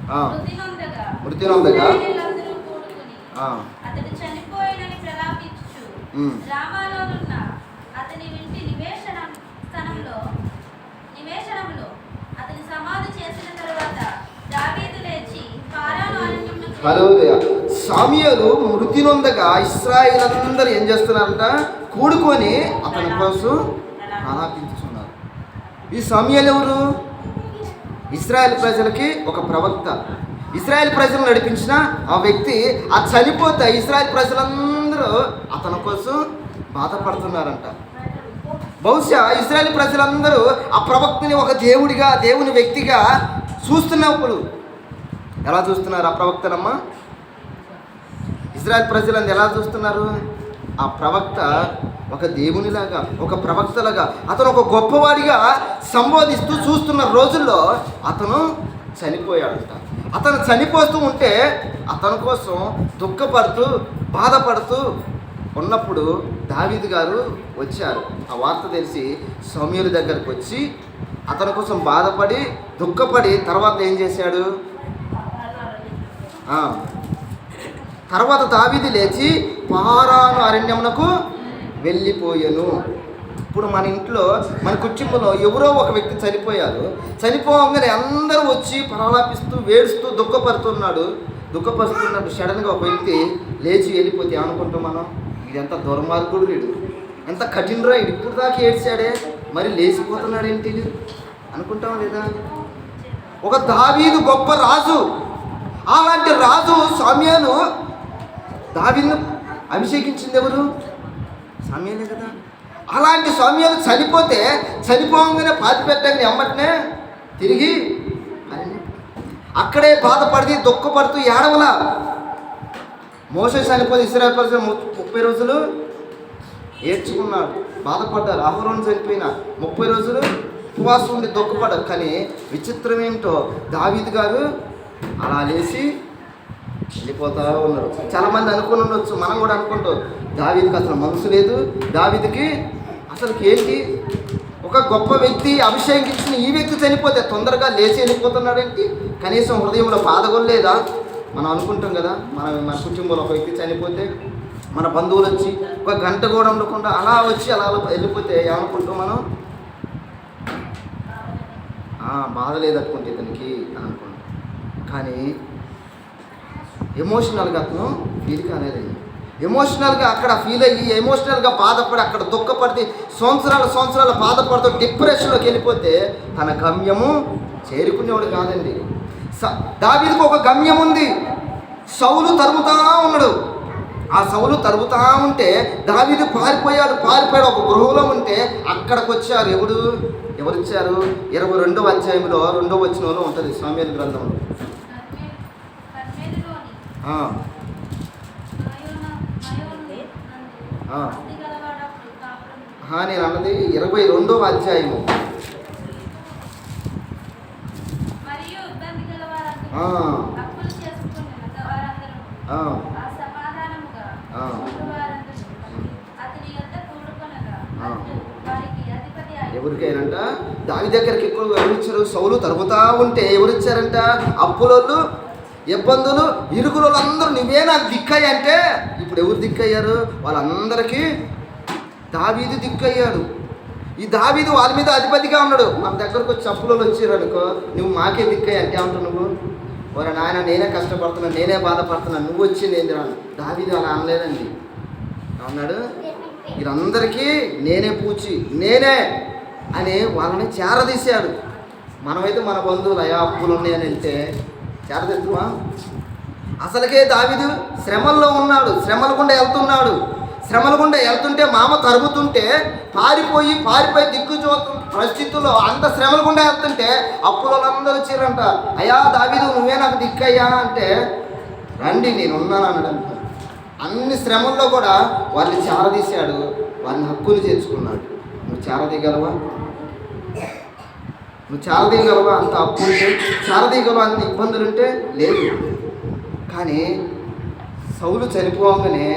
మృతి నొందగా అతడు చనిపోయినని ప్రలాపించుచు గ్రామాలోనున్న అతని ఇంటి నివేశనంలో అతని సమాధి చేసిన తరువాత దావీదు లేచి పారాను అరణ్యమునకు సమూయేలు మృతి నొందగా ఇశ్రాయేలందరూ ఏం చేస్తున్నారంట? కూడుకొని అతని కోసం ప్రలాపించుతున్నారు. ఈ సమూయేలు ఎవరు? ఇశ్రాయేల్ ప్రజలకి ఒక ప్రవక్త. ఇశ్రాయేల్ ప్రజలు నడిపించిన ఆ వ్యక్తి ఆ చనిపోతే ఇశ్రాయేల్ ప్రజలందరూ అతని కోసం బాధపడుతున్నారంట. బహుశా ఇశ్రాయేల్ ప్రజలందరూ ఆ ప్రవక్తని ఒక దేవుడిగా, దేవుని వ్యక్తిగా చూస్తున్నప్పుడు ఎలా చూస్తున్నారు ఆ ప్రవక్తనమ్మా? ఇశ్రాయేల్ ప్రజలందరూ ఎలా చూస్తున్నారు? ఆ ప్రవక్త ఒక దేవునిలాగా, ఒక ప్రవక్తలాగా, అతను ఒక గొప్పవాడిగా సంబోధిస్తూ చూస్తున్న రోజుల్లో అతను చనిపోయాడంట. అతను చనిపోతూ ఉంటే అతని కోసం దుఃఖపడుతూ బాధపడుతూ ఉన్నప్పుడు దావీదు గారు వచ్చారు. ఆ వార్త తెలిసి సమూయేలు దగ్గరకు వచ్చి అతని కోసం బాధపడి దుఃఖపడి తర్వాత ఏం చేశాడు? తర్వాత దావీదు లేచి పారాను అరణ్యమునకు వెళ్ళిపోయాను. ఇప్పుడు మన ఇంట్లో, మన కుటుంబంలో ఎవరో ఒక వ్యక్తి చనిపోయారు. చనిపోగానే అందరూ వచ్చి ప్రలాపిస్తూ ఏడుస్తూ దుఃఖపరుస్తున్నాడు. సడన్గా ఒక వ్యక్తి లేచి వెళ్ళిపోతే ఏమనుకుంటాం మనం? ఇది ఎంత దుర్మార్గుడు, వీడు ఎంత కఠినరా, ఇది ఇప్పుడు దాకా ఏడ్చాడే, మరి లేచిపోతున్నాడు ఏంటి అనుకుంటాం లేదా? ఒక దావీదు గొప్ప రాజు. అలాంటి రాజు సమూయేలు దావీదును అభిషేకించింది ఎవరు? సమూయేలే కదా. అలాంటి సమూయేలు చనిపోగానే పాతిపెట్టగానే ఎమ్మటనే తిరిగి అక్కడే బాధపడి దుఃఖపడుతూ ఏడవలా. మోషే చనిపోతే ఇశ్రాయేలు ప్రజలు 30 రోజులు ఏడ్చుకున్నాడు, బాధపడ్డారు. అహరోను చనిపోయిన 30 రోజులు ఉపవాసం ఉండి దుఃఖపడ్డారు. కానీ విచిత్రం ఏమిటో, దావీదు గారు అలా లేచి వెళ్ళిపోతూ ఉన్నారు. చాలామంది అనుకుని ఉండొచ్చు, మనం కూడా అనుకుంటాం, దావీదుకి అసలు మనసు లేదు, దావీదుకి అసలు ఏంటి, ఒక గొప్ప వ్యక్తి అభిషేకించిన ఈ వ్యక్తి చనిపోతే తొందరగా లేచి వెళ్ళిపోతున్నాడేంటి, కనీసం హృదయంలో బాధ కూడా లేదా? మనం అనుకుంటాం కదా. మన కుటుంబంలో ఒక వ్యక్తి చనిపోతే మన బంధువులు వచ్చి ఒక గంట కూడా ఉండకుండా అలా వచ్చి అలా వెళ్ళిపోతే ఏమనుకుంటాం మనం? బాధ లేదనుకుంటే ఇతనికి అని అనుకుంటాం. కానీ ఎమోషనల్గా అతను ఫీల్ కాలేదండి. ఎమోషనల్గా అక్కడ ఫీల్ అయ్యి ఎమోషనల్గా బాధపడి అక్కడ దుఃఖపడి సంవత్సరాలు బాధపడుతూ డిప్రెషన్లోకి వెళ్ళిపోతే తన గమ్యము చేరుకునేవాడు కాదండి. దావీదుకు ఒక గమ్యం ఉంది. సౌలు తరుముతా ఉన్నాడు. ఆ సౌలు తరుముతా ఉంటే దావీదు పారిపోయాడు. ఒక గృహంలో ఉంటే అక్కడికి వచ్చారు. ఎవరు వచ్చారు? 22వ అధ్యాయంలో 2వ వచనంలో ఉంటుంది సమూయేలు గ్రంథంలో. నేను అన్నది 22వ అధ్యాయము. ఎవరికైనంట దావీదు దగ్గరికి ఎక్కువ ఎవరిచ్చారు? సౌలు తరుముతా ఉంటే ఎవరిచ్చారంట? అప్పులోళ్ళు, ఇబ్బందులు, ఇరుగులు అందరూ నువ్వే నాకు దిక్కయ్య అంటే ఇప్పుడు ఎవరు దిక్కయ్యారు? వాళ్ళందరికీ దావీదు దిక్కయ్యాడు. ఈ దావీదు వాళ్ళ మీద అధిపతిగా ఉన్నాడు. మన దగ్గరకు వచ్చి అప్పులలో వచ్చారు అనుకో, నువ్వు మాకే దిక్కయ్య అంటే అంటావు నువ్వు. ఓరే నాయన, నేనే కష్టపడుతున్నాను, నేనే బాధపడుతున్నాను, నువ్వు వచ్చి నేను రాను. దావీదు అలా అనలేదండి. అన్నాడు, వీళ్ళందరికీ నేనే పూచి, నేనే అని వాళ్ళని చేరదీశాడు. మనమైతే మన బంధువులు అయా అప్పులు ఉన్నాయని వెళ్తే చేరదిద్దుమా? అసలుకే దావీదు శ్రమల్లో ఉన్నాడు, శ్రమల గుండా వెళ్తుంటే మామ తరుగుతుంటే పారిపోయి దిక్కుచోతు పరిస్థితుల్లో అంత శ్రమల గుండా వెళ్తుంటే అప్పులందరూ వచ్చారంట. అయ్యా దావీదు, నువ్వే నాకు దిక్కయ్యా అంటే రండి నేనున్నాను అన్నాడంట. అన్ని శ్రమల్లో కూడా వాళ్ళని చేరదీశాడు, వాళ్ళని హక్కులు చేర్చుకున్నాడు. నువ్వు చేరదీయగలవా? అంత అప్పు ఉంటే చేరదీయగలవా? అన్ని ఇబ్బందులుంటే లేదు. కానీ సౌలు చనిపోగానే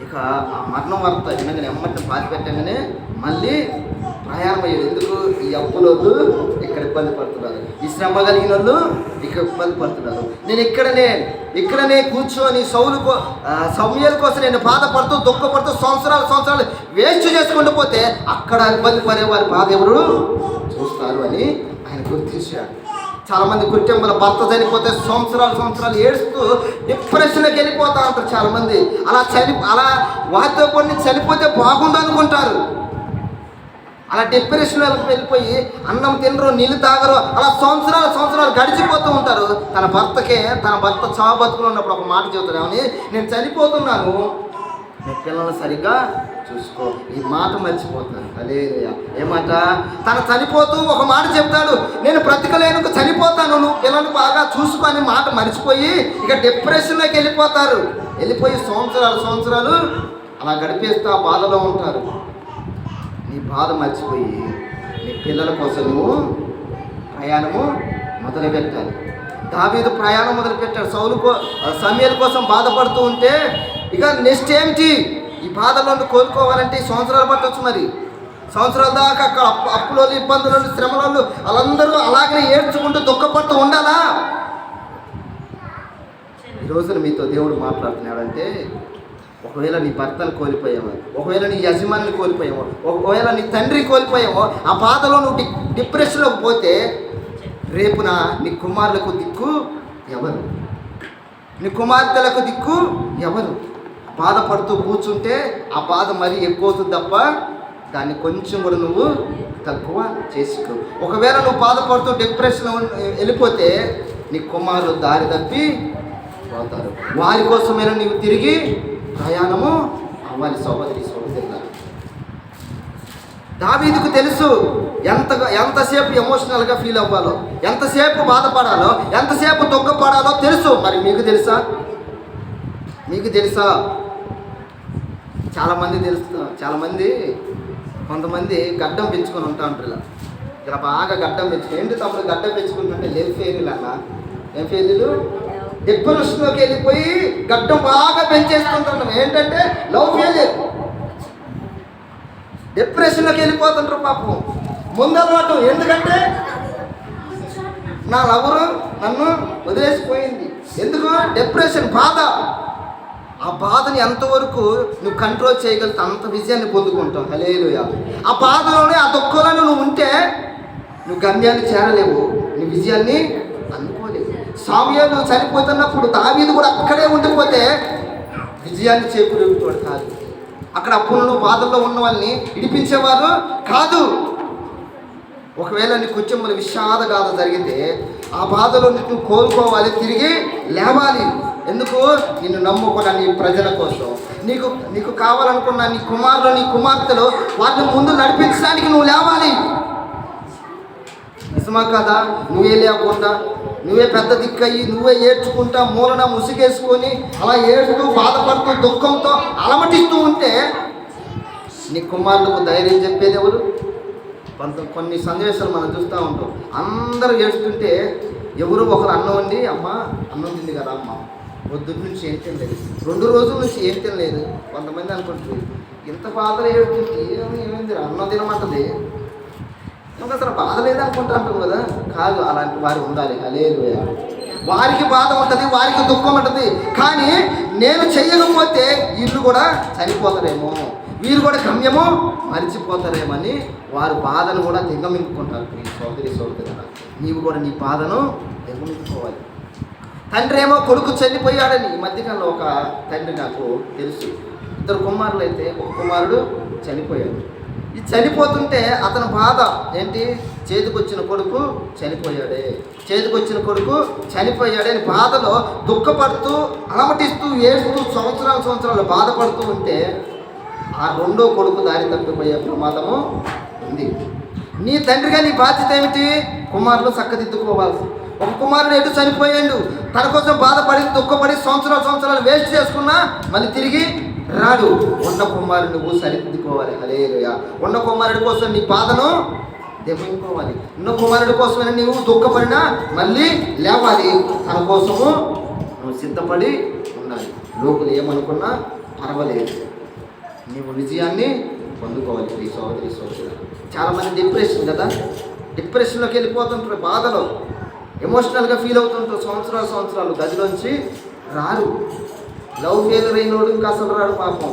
ఇక ఆ మరణం వార్త వినగానే ఎమ్మటిని పాతిపెట్టగానే మళ్ళీ ప్రయాణం అయ్యాడు. ఎందుకు? ఈ అప్పులోళ్ళు ఇక్కడ ఇబ్బంది పడుతున్నారు, ఈ శ్రమ కలిగిన వాళ్ళు ఇక్కడ ఇబ్బంది పడుతున్నారు. నేను ఇక్కడనే కూర్చొని సమూయేలు కోసం నేను బాధపడుతూ దుఃఖపడుతూ సంవత్సరాలు వేస్ట్ చేసుకుంటూ పోతే అక్కడ ఇబ్బంది పడే వారి బాధ ఎవరు చూస్తారు అని ఆయన గుర్తించాడు. చాలామంది కుటుంబంలో భర్త చనిపోతే సంవత్సరాలు ఏడుస్తూ డిప్రెషన్లోకి వెళ్ళిపోతా ఉంటారు చాలామంది. అలా వారితో కొన్ని చనిపోతే బాగుండు అనుకుంటారు. అలా డిప్రెషన్లో వెళ్ళిపోయి అన్నం తినరు, నీళ్ళు తాగరు, అలా సంవత్సరాలు గడిచిపోతూ ఉంటారు. తన భర్త చావు బతుకులు ఉన్నప్పుడు ఒక మాట చెబుతాడు, ఏమని? నేను చనిపోతున్నాను, నీ పిల్లలను సరిగ్గా చూసుకో. ఈ మాట మర్చిపోతాను. అదే ఏ మాట? తను చనిపోతూ ఒక మాట చెప్తాడు, నేను బ్రతకలేను, చనిపోతాను, నువ్వు పిల్లలు బాగా చూసుకొని మాట మర్చిపోయి ఇక డిప్రెషన్లోకి వెళ్ళిపోయి సంవత్సరాలు అలా గడిపేస్తూ ఆ బాధలో ఉంటారు. నీ బాధ మర్చిపోయి నీ పిల్లల కోసం నువ్వు ప్రయాణము మొదలుపెట్టాలి. దావీదు ప్రయాణం మొదలుపెట్టాడు. సమూయేలు కోసం బాధపడుతూ ఉంటే ఇక నెక్స్ట్ ఏమిటి? ఈ బాధలో కోలుకోవాలంటే సంవత్సరాలు పట్టవచ్చు. మరి సంవత్సరాల దాకా అక్కడ అప్పులోళ్ళు, ఇబ్బందులు, శ్రమలు వాళ్ళందరూ అలాగే ఏడ్చుకుంటూ దుఃఖపడుతూ ఉండాలా? ఈరోజు మీతో దేవుడు మాట్లాడుతున్నాడంటే, ఒకవేళ నీ భర్తను కోల్పోయావో, ఒకవేళ నీ యజమానిని కోల్పోయావో, ఒకవేళ నీ తండ్రి కోల్పోయావో, ఆ బాధలో నువ్వు డిప్రెషన్లోకి పోతే రేపున నీ కుమారులకు దిక్కు ఎవరు? నీ కుమార్తెలకు దిక్కు ఎవరు? బాధపడుతూ కూర్చుంటే ఆ బాధ మరీ ఎక్కువ అవుతుంది తప్ప దాన్ని కొంచెం కూడా నువ్వు తక్కువ చేసుకో. ఒకవేళ నువ్వు బాధపడుతూ డిప్రెషన్ వెళ్ళిపోతే నీ కుమారులు దారి తప్పి పోతారు. వారి కోసమైనా నీవు తిరిగి ప్రయాణము అవ్వాలి. సోదరులారా, దావీదుకు తెలుసు ఎంతసేపు ఎమోషనల్గా ఫీల్ అవ్వాలో, ఎంతసేపు బాధపడాలో, ఎంతసేపు దుఃఖపడాలో తెలుసు. మరి మీకు తెలుసా? చాలామంది కొంతమంది గడ్డం పెంచుకొని ఉంటా ఉంటారు. ఇలా బాగా గడ్డం పెంచుకొని, ఏంటి తమ్ముడు గడ్డం పెంచుకుంటుంటే లేదు ఫెయిల్ అలా, ఏం ఫెయిలు? డిప్రెషన్లోకి వెళ్ళిపోయి గడ్డం బాగా పెంచేసుకుంటున్నాం. ఏంటంటే లవ్ ఫెయిలియర్. డిప్రెషన్లోకి వెళ్ళిపోతుంటారు పాపం. ముందలవాటు. ఎందుకంటే నా లవరు నన్ను వదిలేసిపోయింది. ఎందుకు? డిప్రెషన్, బాధ. ఆ బాధని ఎంతవరకు నువ్వు కంట్రోల్ చేయగలిగితే అంత విజయాన్ని పొందుకుంటావు. హల్లెలూయా. ఆ బాధలోనే, ఆ దుఃఖంలోనే నువ్వు ఉంటే నువ్వు గమ్యాన్ని చేరలేవు, నీ విజయాన్ని అందుకోలేవు. సమూయేలు చనిపోతున్నప్పుడు దావీదు కూడా అక్కడే ఉండిపోతే విజయాన్ని చేకూరేవాడు కాదు. అక్కడ అప్పుల్లో బాధల్లో ఉన్న వాళ్ళని ఇడిపించేవారు కాదు. ఒకవేళ నీ కుటుంబంలో విషాదగాథ జరిగితే ఆ బాధలో నువ్వు కోలుకోవాలి, తిరిగి లేవాలి. ఎందుకు? నిన్ను నమ్ముకున్న నీ ప్రజల కోసం, నీకు కావాలనుకున్న నీ కుమారులు, నీ కుమార్తెలు, వాటిని ముందు నడిపించడానికి నువ్వు లేవాలి. నిజమా కదా? నువ్వే లేకుండా, నువ్వే పెద్ద దిక్కయ్యి, నువ్వే ఏడ్చుకుంటా మూలన ముసుగేసుకొని అలా ఏడుతూ బాధపడుతూ దుఃఖంతో అలమటిస్తూ ఉంటే నీ కుమారులకు ధైర్యం చెప్పేది ఎవరు? కొన్ని సన్నివేశాలు మనం చూస్తూ ఉంటాం. అందరూ ఏడుస్తుంటే ఎవరు ఒకరు అన్నం వండి, అమ్మ అన్నం తింది కదా అమ్మ, పొద్దున్న నుంచి ఏం తినలేదు, 2 రోజుల నుంచి ఏం తినలేదు. కొంతమంది అనుకుంటుంది ఇంత బాధలు ఏడుతుంది, ఏమైంది అన్నం తినమంటది, ఇంకా అసలు బాధ లేదనుకుంటా అంటాం కదా. కాదు, అలాంటి వారు ఉండాలి. హల్లెలూయా. వారికి బాధ ఉంటుంది, వారికి దుఃఖం ఉంటుంది. కానీ నేను చెయ్యకపోతే వీళ్ళు కూడా చనిపోతారేమో, వీరు కూడా గమ్యము మరిచిపోతారేమని వారు బాధను కూడా దిగమింగుకుంటారు. సోదరులారా, నీవు కూడా నీ బాధను దిగమింగుకోవాలి. తండ్రి ఏమో కొడుకు చనిపోయాడని, ఈ మధ్యకాలంలో ఒక తండ్రి నాకు తెలుసు, 2 కుమారులు అయితే ఒక కుమారుడు చనిపోయాడు. ఈ చనిపోతుంటే అతని బాధ ఏంటి? చేతికొచ్చిన కొడుకు చనిపోయాడే అని బాధలో దుఃఖపడుతూ అలమటిస్తూ ఏడుస్తూ సంవత్సరాలు బాధపడుతూ ఉంటే ఆ 2వ కొడుకు దారి తప్పిపోయే ప్రమాదము ఉంది. నీ తండ్రిగా నీ బాధ్యత ఏమిటి? కుమారులు చక్కదిద్దుకోవాల్సి. ఒక కుమారుడు ఎటు చనిపోయాడు, తన కోసం బాధపడి దుఃఖపడి సంవత్సరాలు వేస్ట్ చేసుకున్నా మళ్ళీ తిరిగి రాడు. ఉన్న కుమారుడు నువ్వు సరిదిద్దుకోవాలి. హల్లెలూయా. ఉన్న కుమారుడి కోసం నీ బాధను దెబ్బకోవాలి. ఉన్న కుమారుడి కోసమైనా నీవు దుఃఖపడినా మళ్ళీ లేవాలి. తన కోసము నువ్వు సిద్ధపడి ఉండాలి. లోకులు ఏమనుకున్నా పర్వాలేదు, నీవు విజయాన్ని పొందుకోవాలి. సోదరులారా. చాలామంది డిప్రెషన్ కదా, డిప్రెషన్లోకి వెళ్ళిపోతుంటారు, బాధలో ఎమోషనల్గా ఫీల్ అవుతుంటారు. సంవత్సరాలు గదిలోంచి రారు. లవ్ ఫెయిల్యూర్ అయినోడు ఇంకా అసలు రాడు పాపం,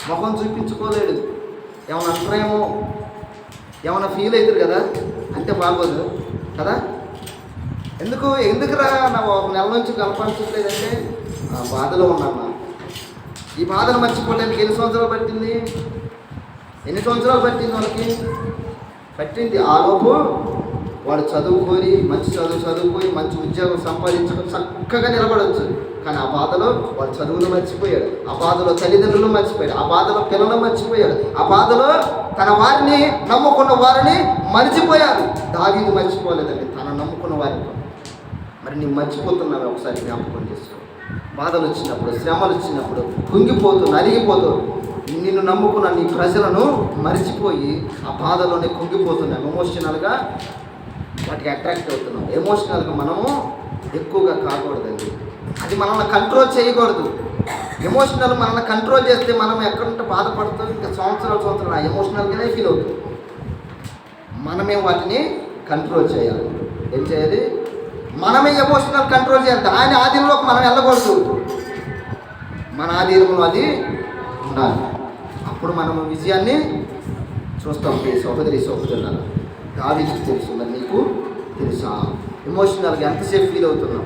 ముఖం చూపించుకోలేడు. ఏమైనా అంటారేమో, ఏమైనా ఫీల్ అవుతారు కదా, అంటే బాగోదు కదా. ఎందుకురా నా ఒక నెల నుంచి కలపనిచట్లేదంటే బాధలో ఉన్నాను. ఈ బాధను మర్చిపోవడానికి ఎన్ని సంవత్సరాలు పట్టింది వాళ్ళకి? పట్టింది. ఆలోపు వాడు చదువుకొని మంచి చదువుకొని మంచి ఉద్యోగం సంపాదించుకొని చక్కగా నిలబడవచ్చు. కానీ ఆ బాధలో వాడు చదువును మర్చిపోయాడు, ఆ బాధలో తల్లిదండ్రులు మర్చిపోయాడు, ఆ బాధలో పిల్లలు మర్చిపోయాడు, ఆ బాధలో తన వారిని నమ్ముకున్న వారిని మర్చిపోయారు. దావీదు మర్చిపోలేదండి తన నమ్ముకున్న వారిని. మరి నీవు మర్చిపోతున్నావు, ఒకసారి జ్ఞాపకం చేసుకో. బాధలు వచ్చినప్పుడు, శ్రమలు వచ్చినప్పుడు కుంగిపోతూ నలిగిపోతూ నిన్ను నమ్ముకున్న నీ ప్రజలను మర్చిపోయి ఆ బాధలోనే కుంగిపోతున్నాం. ఎమోషనల్గా వాటికి అట్రాక్ట్ అవుతున్నాం. ఎమోషనల్గా మనము ఎక్కువగా కాకూడదండి. అది మనల్ని కంట్రోల్ చేయకూడదు. ఎమోషనల్ మనల్ని కంట్రోల్ చేస్తే మనం ఎక్కడంటే బాధపడుతూ ఇంకా సంవత్సరాలు ఎమోషనల్గానే ఫీల్ అవుతుంది. మనమే వాటిని కంట్రోల్ చేయాలి. ఏం చేయాలి? మనమే ఎమోషనల్ కంట్రోల్ చేయాలి. దాని ఆధీనంలోకి మనం వెళ్ళకూడదు. మన ఆధీనంలో అది ఉండాలి. అప్పుడు మనం విజయాన్ని చూస్తాం. సహోదరులారా, దావీదుకు తెలుసు, మరి నీకు తెలుసా? ఎమోషనల్గా ఎంతసేపు ఫీల్ అవుతున్నావు?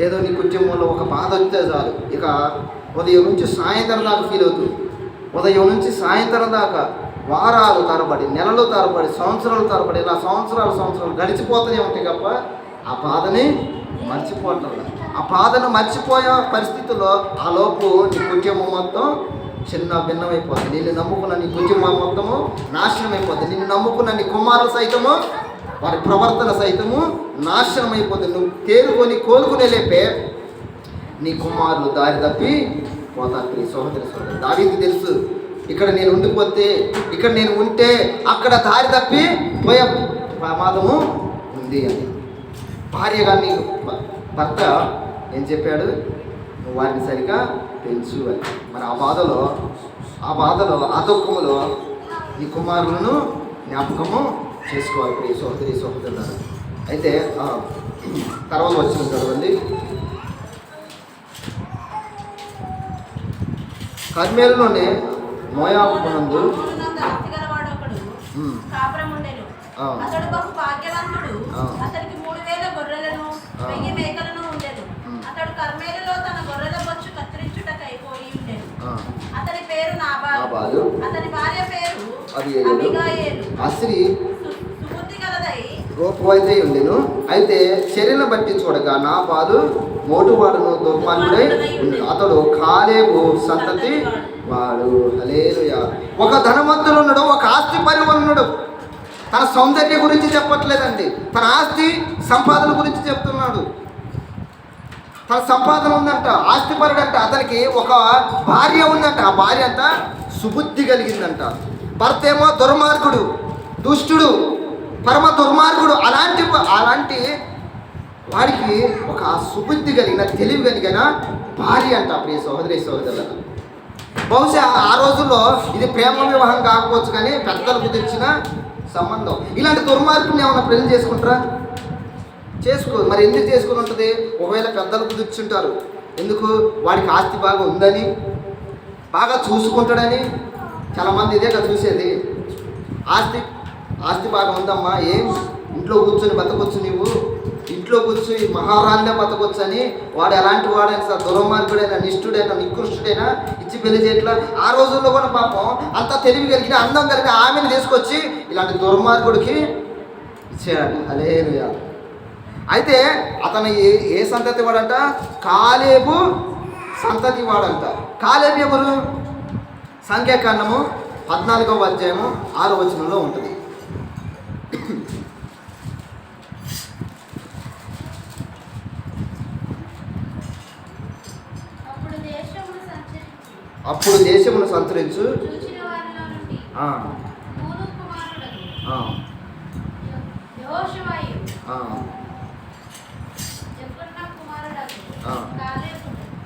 ఏదో నీ కుటుంబంలో ఒక బాధ వస్తే చాలు, ఇక ఉదయం నుంచి సాయంత్రం దాకా ఫీల్ అవుతుంది. ఉదయం నుంచి సాయంత్రం దాకా వారాలు తరబడి, నెలలు తరబడి, సంవత్సరాలు తరబడి, ఇలా సంవత్సరాలు గడిచిపోతూనే ఉంటాయి తప్ప ఆ బాధని మర్చిపోవటం. ఆ బాధను మర్చిపోయే పరిస్థితుల్లో ఆ లోపు నీ కుటుంబం మొత్తం చిన్న భిన్నమైపోతుంది. నిన్ను నమ్ముకున్న నీ కుటుంబం మొత్తము నాశనం అయిపోతుంది. నిన్ను నమ్ముకున్న నీ కుమారులు సైతము, వారి ప్రవర్తన సైతము నాశనం అయిపోతుంది. నువ్వు తేరుకొని కోలుకునే లేపే నీ కుమారులు దారి తప్పి పోతారు. సహోదరి దావీదుకు తెలుసు, ఇక్కడ నేను ఉంటే అక్కడ దారి తప్పి పోయే ప్రమాదము ఉంది అని. భార్య కానీ భర్త ఏం చెప్పాడు? నువ్వు వారిని సరిగా పెంచు అని. మరి ఆ బాధలో ఆ దుఃఖములో నీ కుమారులను జ్ఞాపకము చేసుకోవాలి. ప్రియ సహోదరులారా, అయితే తర్వాత వచ్చిన చదవండి. కర్మేలులోనే మోయాబునందు అతడు బహు భాగ్యవంతుడు. అతనికి 3000 గొర్రెలను 1000 మేకలను ఉండేది. అతడు కర్మేలులో తన గొర్రెల బొచ్చు కత్తిరించుటకైపోయి ఉండేది. అతని పేరు నాబాలు, అతని భార్య పేరు అబీగయీలు. ఆ స్త్రీ సుబుద్ధి గలదై రూపవైతే ఉండెను. అయితే చర్యను బట్టి చూడగా నాబాలు మోటువాడును దుర్మార్గుడై ఉండెను. అతడు కాలేబు సంతతి వాడు. హల్లెలూయా. ఒక ధనవంతుడు ఉన్నాడు, ఒక ఆస్తి పరివన్నాడు. తన సౌందర్యం గురించి చెప్పట్లేదండి, తన ఆస్తి సంపాదన గురించి చెప్తున్నాడు. తన సంపాదన ఉందంట, ఆస్తిపరుడంట. అతనికి ఒక భార్య ఉందంట. ఆ భార్య అంతా సుబుద్ధి కలిగిందంట. భర్త ఏమో దుర్మార్గుడు, దుష్టుడు, పరమ దుర్మార్గుడు. అలాంటి వాడికి ఒక సుబుద్ధి కలిగిన, తెలివి కలిగిన భార్య అంట. ప్రియ సహోదరుల, బహుశా ఆ రోజుల్లో ఇది ప్రేమ వివాహం కాకపోవచ్చు, కానీ పెద్దలు కుదిర్చిన సంబంధం. ఇలాంటి దుర్మార్గుని ఏమైనా పెళ్లి చేసుకుంటారా? చేసుకో. మరి ఎందుకు చేసుకుని ఉంటుంది? ఒకవేళ పెద్దలు కుదిర్చుంటారు. ఎందుకు? వాడికి ఆస్తి బాగా ఉందని, బాగా చూసుకుంటాడని. చాలామంది ఇదే కదా చూసేది. ఆస్తి బాగా ఉందమ్మా, ఏం ఇంట్లో కూర్చొని బతకొచ్చు, నీవు ఇంట్లో కూర్చొని మహారాణిగా బతకొచ్చు అని. వాడు ఎలాంటి వాడైనా సార్, దుర్మార్గుడైనా, నిష్ఠుడైనా, నికృష్టుడైనా ఇచ్చి పెళ్లి చేయట్లా. ఆ రోజుల్లో కూడా పాపం అంత తెలివి కలిగిన, అందం కలిగిన ఆమెను తీసుకొచ్చి ఇలాంటి దుర్మార్గుడికి ఇచ్చేయాలి. హల్లెలూయా. అయితే అతను ఏ సంతతి వాడంట? కాలేబు సంతతి వాడంట. కాలేబు ఎవరు? సంఖ్యాకాండము 14వ అధ్యాయము 6వ వచనంలో ఉంటుంది. అప్పుడు దేశమును సంచరించు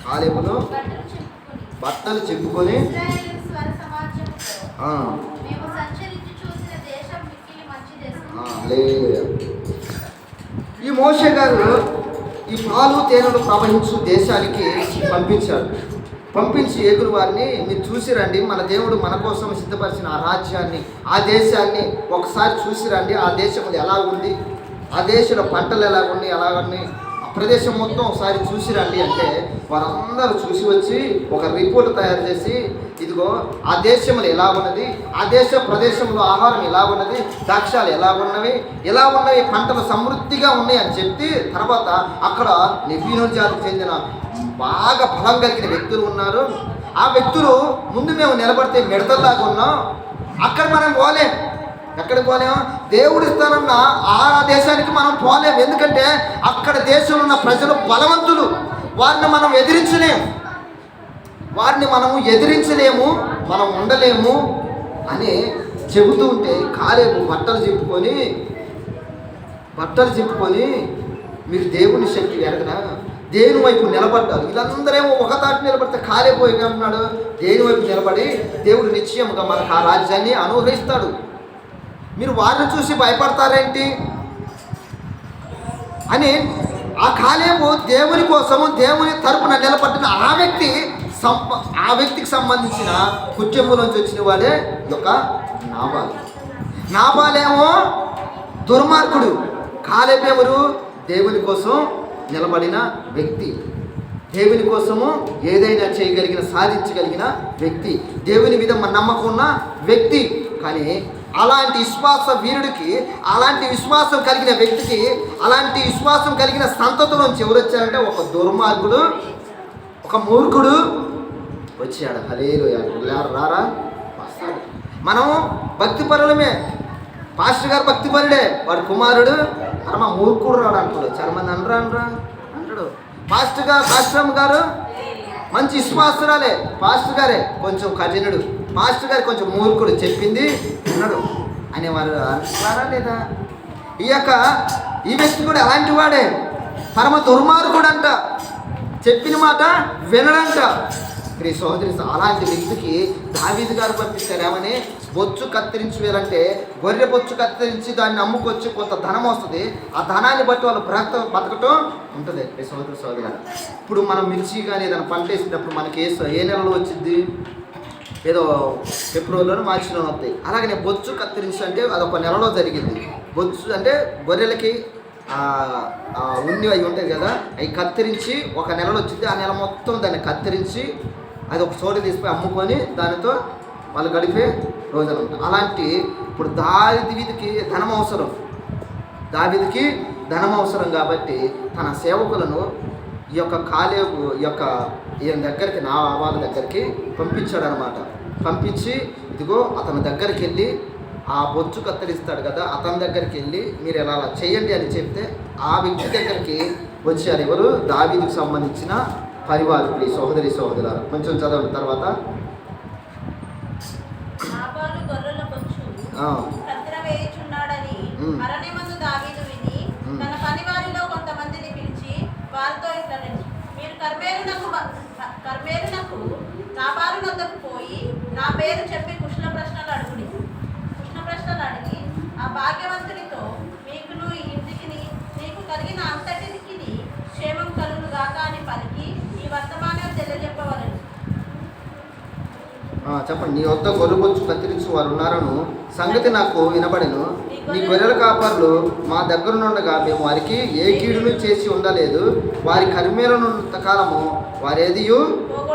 కాలేబును బట్టలు చెప్పుకొని హల్లెలూయా. ఈ మోషే గారు ఈ పాలు తేనెలు ప్రవహించు దేశానికి పంపించి ఏగురు వారిని మీరు చూసి రండి, మన దేవుడు మన కోసం సిద్ధపరిచిన ఆ రాజ్యాన్ని, ఆ దేశాన్ని ఒకసారి చూసి రండి. ఆ దేశం ఎలా ఉంది, ఆ దేశంలో పంటలు ఎలా ఉన్నాయి, ఎలా ఉన్నాయి, ఆ ప్రదేశం మొత్తం ఒకసారి చూసి రండి అంటే వారందరూ చూసి వచ్చి ఒక రిపోర్ట్ తయారు చేసి, ఇదిగో ఆ దేశంలో ఎలా ఉన్నది, ఆ దేశ ప్రదేశంలో ఆహారం ఎలా ఉన్నది, ద్రాక్షాలు ఎలా ఉన్నవి, పంటలు సమృద్ధిగా ఉన్నాయి అని చెప్పి తర్వాత అక్కడ నెఫీను జాతికి చెందిన బాగా బలం కలిగిన వ్యక్తులు ఉన్నారు. ఆ వ్యక్తులు ముందు మేము నిలబడితే మిడతల్లాగా ఉన్నాం, అక్కడ మనం పోలేం. ఎక్కడికి పోలేము? దేవుడి స్థానన్న ఆ దేశానికి మనం పోలేము. ఎందుకంటే అక్కడ దేశంలో ఉన్న ప్రజలు బలవంతులు, వారిని మనం ఎదిరించలేము, మనం ఉండలేము అని చెబుతూ ఉంటే కాలేబు బట్టలు చెప్పుకొని మీరు దేవుని శక్తి ఎరగనా, దేని వైపు నిలబడ్డారు. వీళ్ళందరేమో ఒక తాటి నిలబడితే కాలేపోయి అంటున్నాడు, దేని వైపు నిలబడి దేవుడు నిశ్చయముగా మనకు ఆ రాజ్యాన్ని అనుగ్రహిస్తాడు. మీరు వారిని చూసి భయపడతారేంటి అని ఆ కాలేబు దేవుని కోసము దేవుని తరపున నిలబడిన ఆ వ్యక్తికి సంబంధించిన కుటుంబంలోంచి వచ్చిన వాడే ఒక నాబాలేమో దుర్మార్గుడు, కాలేబు ఎవరు? దేవుని కోసం నిలబడిన వ్యక్తి, దేవుని కోసము ఏదైనా చేయగలిగిన, సాధించగలిగిన వ్యక్తి, దేవుని మీద నమ్మకం ఉన్న వ్యక్తి. కానీ అలాంటి విశ్వాస వీరుడికి, అలాంటి విశ్వాసం కలిగిన వ్యక్తికి, అలాంటి విశ్వాసం కలిగిన సంతతిలోంచి ఎవరు వచ్చారంటే ఒక దుర్మార్గుడు, ఒక మూర్ఖుడు వచ్చాడు. హల్లెలూయా. రారా వస్తాడు. మనం భక్తిపరులమే, పాస్టర్ గారు భక్తిపరుడే, వాడు కుమారుడు పరమ మూర్ఖుడు రాడు అంటాడు. చాలా మంది అంటాడు. పాస్టర్ గారు మంచి విశ్వాసురాలే, పాస్టర్ గారే కొంచెం కఠినుడు, పాస్టర్ గారు కొంచెం మూర్ఖుడు, చెప్పింది వినడు అనేవారు అంటారా లేదా? ఈ వ్యక్తి కూడా అలాంటి వాడే, పరమ దుర్మార్గుడు అంట, చెప్పిన మాట వినడంట. ప్రియ సహోదరి, అలాంటి వ్యక్తికి దావీదు గారు పంపిస్తారేమని బొచ్చు కత్తిరించి వేరంటే గొర్రె బొచ్చు కత్తిరించి దాన్ని అమ్ముకొచ్చి కొంత ధనం వస్తుంది, ఆ ధనాన్ని బట్టి వాళ్ళు బతకటం ఉంటుంది. ప్రియ సహోదరి, ఇప్పుడు మనం మిర్చి కానీ ఏదైనా పంట వేసినప్పుడు మనకి ఏ నెలలో వచ్చింది? ఏదో ఫిబ్రవరిలోనూ మార్చిలోనూ వస్తాయి. అలాగే బొచ్చు కత్తిరించి అంటే అదొక నెలలో జరిగింది. బొచ్చు అంటే గొర్రెలకి ఉన్ని అవి ఉంటాయి కదా, అవి కత్తిరించి ఒక నెలలో వచ్చింది. ఆ నెల మొత్తం దాన్ని కత్తిరించి అది ఒక చోటు తీసుకుని అమ్ముకొని దానితో వాళ్ళు గడిపే రోజులు ఉంటాయి. అలాంటి ఇప్పుడు దావీదుకి ధనం అవసరం కాబట్టి తన సేవకులను ఈ యొక్క కాలేబు ఈయన దగ్గరికి, వాళ్ళ దగ్గరికి పంపించాడు అనమాట. పంపించి ఇదిగో అతని దగ్గరికి వెళ్ళి ఆ బొచ్చు కత్తిరిస్తాడు కదా, అతని దగ్గరికి వెళ్ళి మీరు ఎలా చేయండి అని చెప్తే ఆ వ్యక్తి దగ్గరికి వచ్చారు. ఎవరు? దావీదుకు సంబంధించిన పరివారం. ఈ సహోదరులారా కొంచెం చదవండి తర్వాత. తన పనివారిలో కొంతమందిని పిలిచి వారితో ఇట్లనెను, మీరు కర్మేలునకు నాబాలు వద్దకు పోయి నా పేరు చెప్పి కుశల ప్రశ్నలు అడిగి ఆ భాగ్యవంతునితో మీకును ఈ ఇంటికి నీకు కలిగిన అంతటికి క్షేమం కలుగును గాక అని పలికి ఈ వర్తమానం తెలియజెప్పవలెను. చెప్పండి. నీ వద్ద గొర్రెబొచ్చు కత్తిరించు వారు ఉన్నారను సంగతి నాకు వినబడెను. నీ గొర్రెల కాపర్లు మా దగ్గరనుండగా మేము వారికి ఏ కీడును చేసి ఉండలేదు. వారి కర్మేలనున్నంత కాలము వారేదియు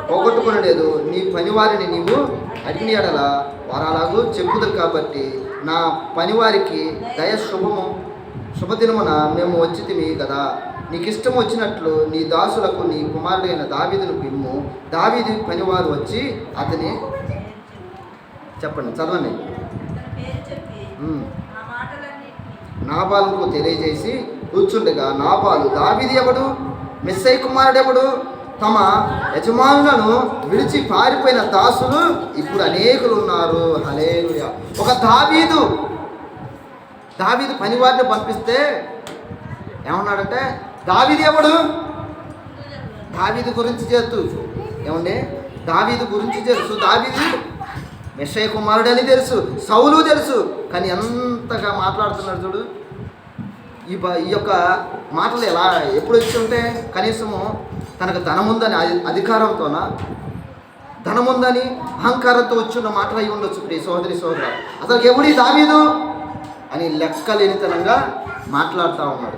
పోగొట్టుకునలేదు. నీ పనివారిని నీవు అడిగిన ఎడల వారు అలాగూ చెప్పుదురు. కాబట్టి నా పనివారికి శుభదినమున మేము వచ్చితిమి కదా, నీకు ఇష్టం వచ్చినట్లు నీ దాసులకు నీ కుమారుడైన దావీదును ఇమ్ము. దావీదు పనివారు వచ్చి అతని చెప్పండి, చదవండి. నాబాలుకు తెలియజేసి కూర్చుండగా నాబాలు, దావీదు ఎవడు? మెస్సై కుమారుడెవడు? తమ యజమానులను విడిచి పారిపోయిన దాసులు ఇప్పుడు అనేకులు ఉన్నారు. హల్లెలూయా. ఒక దావీదు పనివారిని పంపిస్తే ఏమన్నాడంటే, దావీదు ఎవడు? దావీదు గురించి చేస్తూ ఏమండి, దావీదు గురించి తెలుసు, దావీదు మెస్సయ్య కుమారుడు అని తెలుసు, సౌలు తెలుసు, కానీ ఎంతగా మాట్లాడుతున్నాడు చూడు. ఈ యొక్క మాటలు ఎలా ఎప్పుడు వచ్చి ఉంటే కనీసము తనకు ధనముందని అధికారంతోన ధనముందని అహంకారంతో వచ్చిన మాటలు అయి ఉండొచ్చు ప్రియ సోదరి సోదర. అసలు ఎవడి దావీదు అని లెక్కలేనితనంగా మాట్లాడుతూ ఉన్నాడు.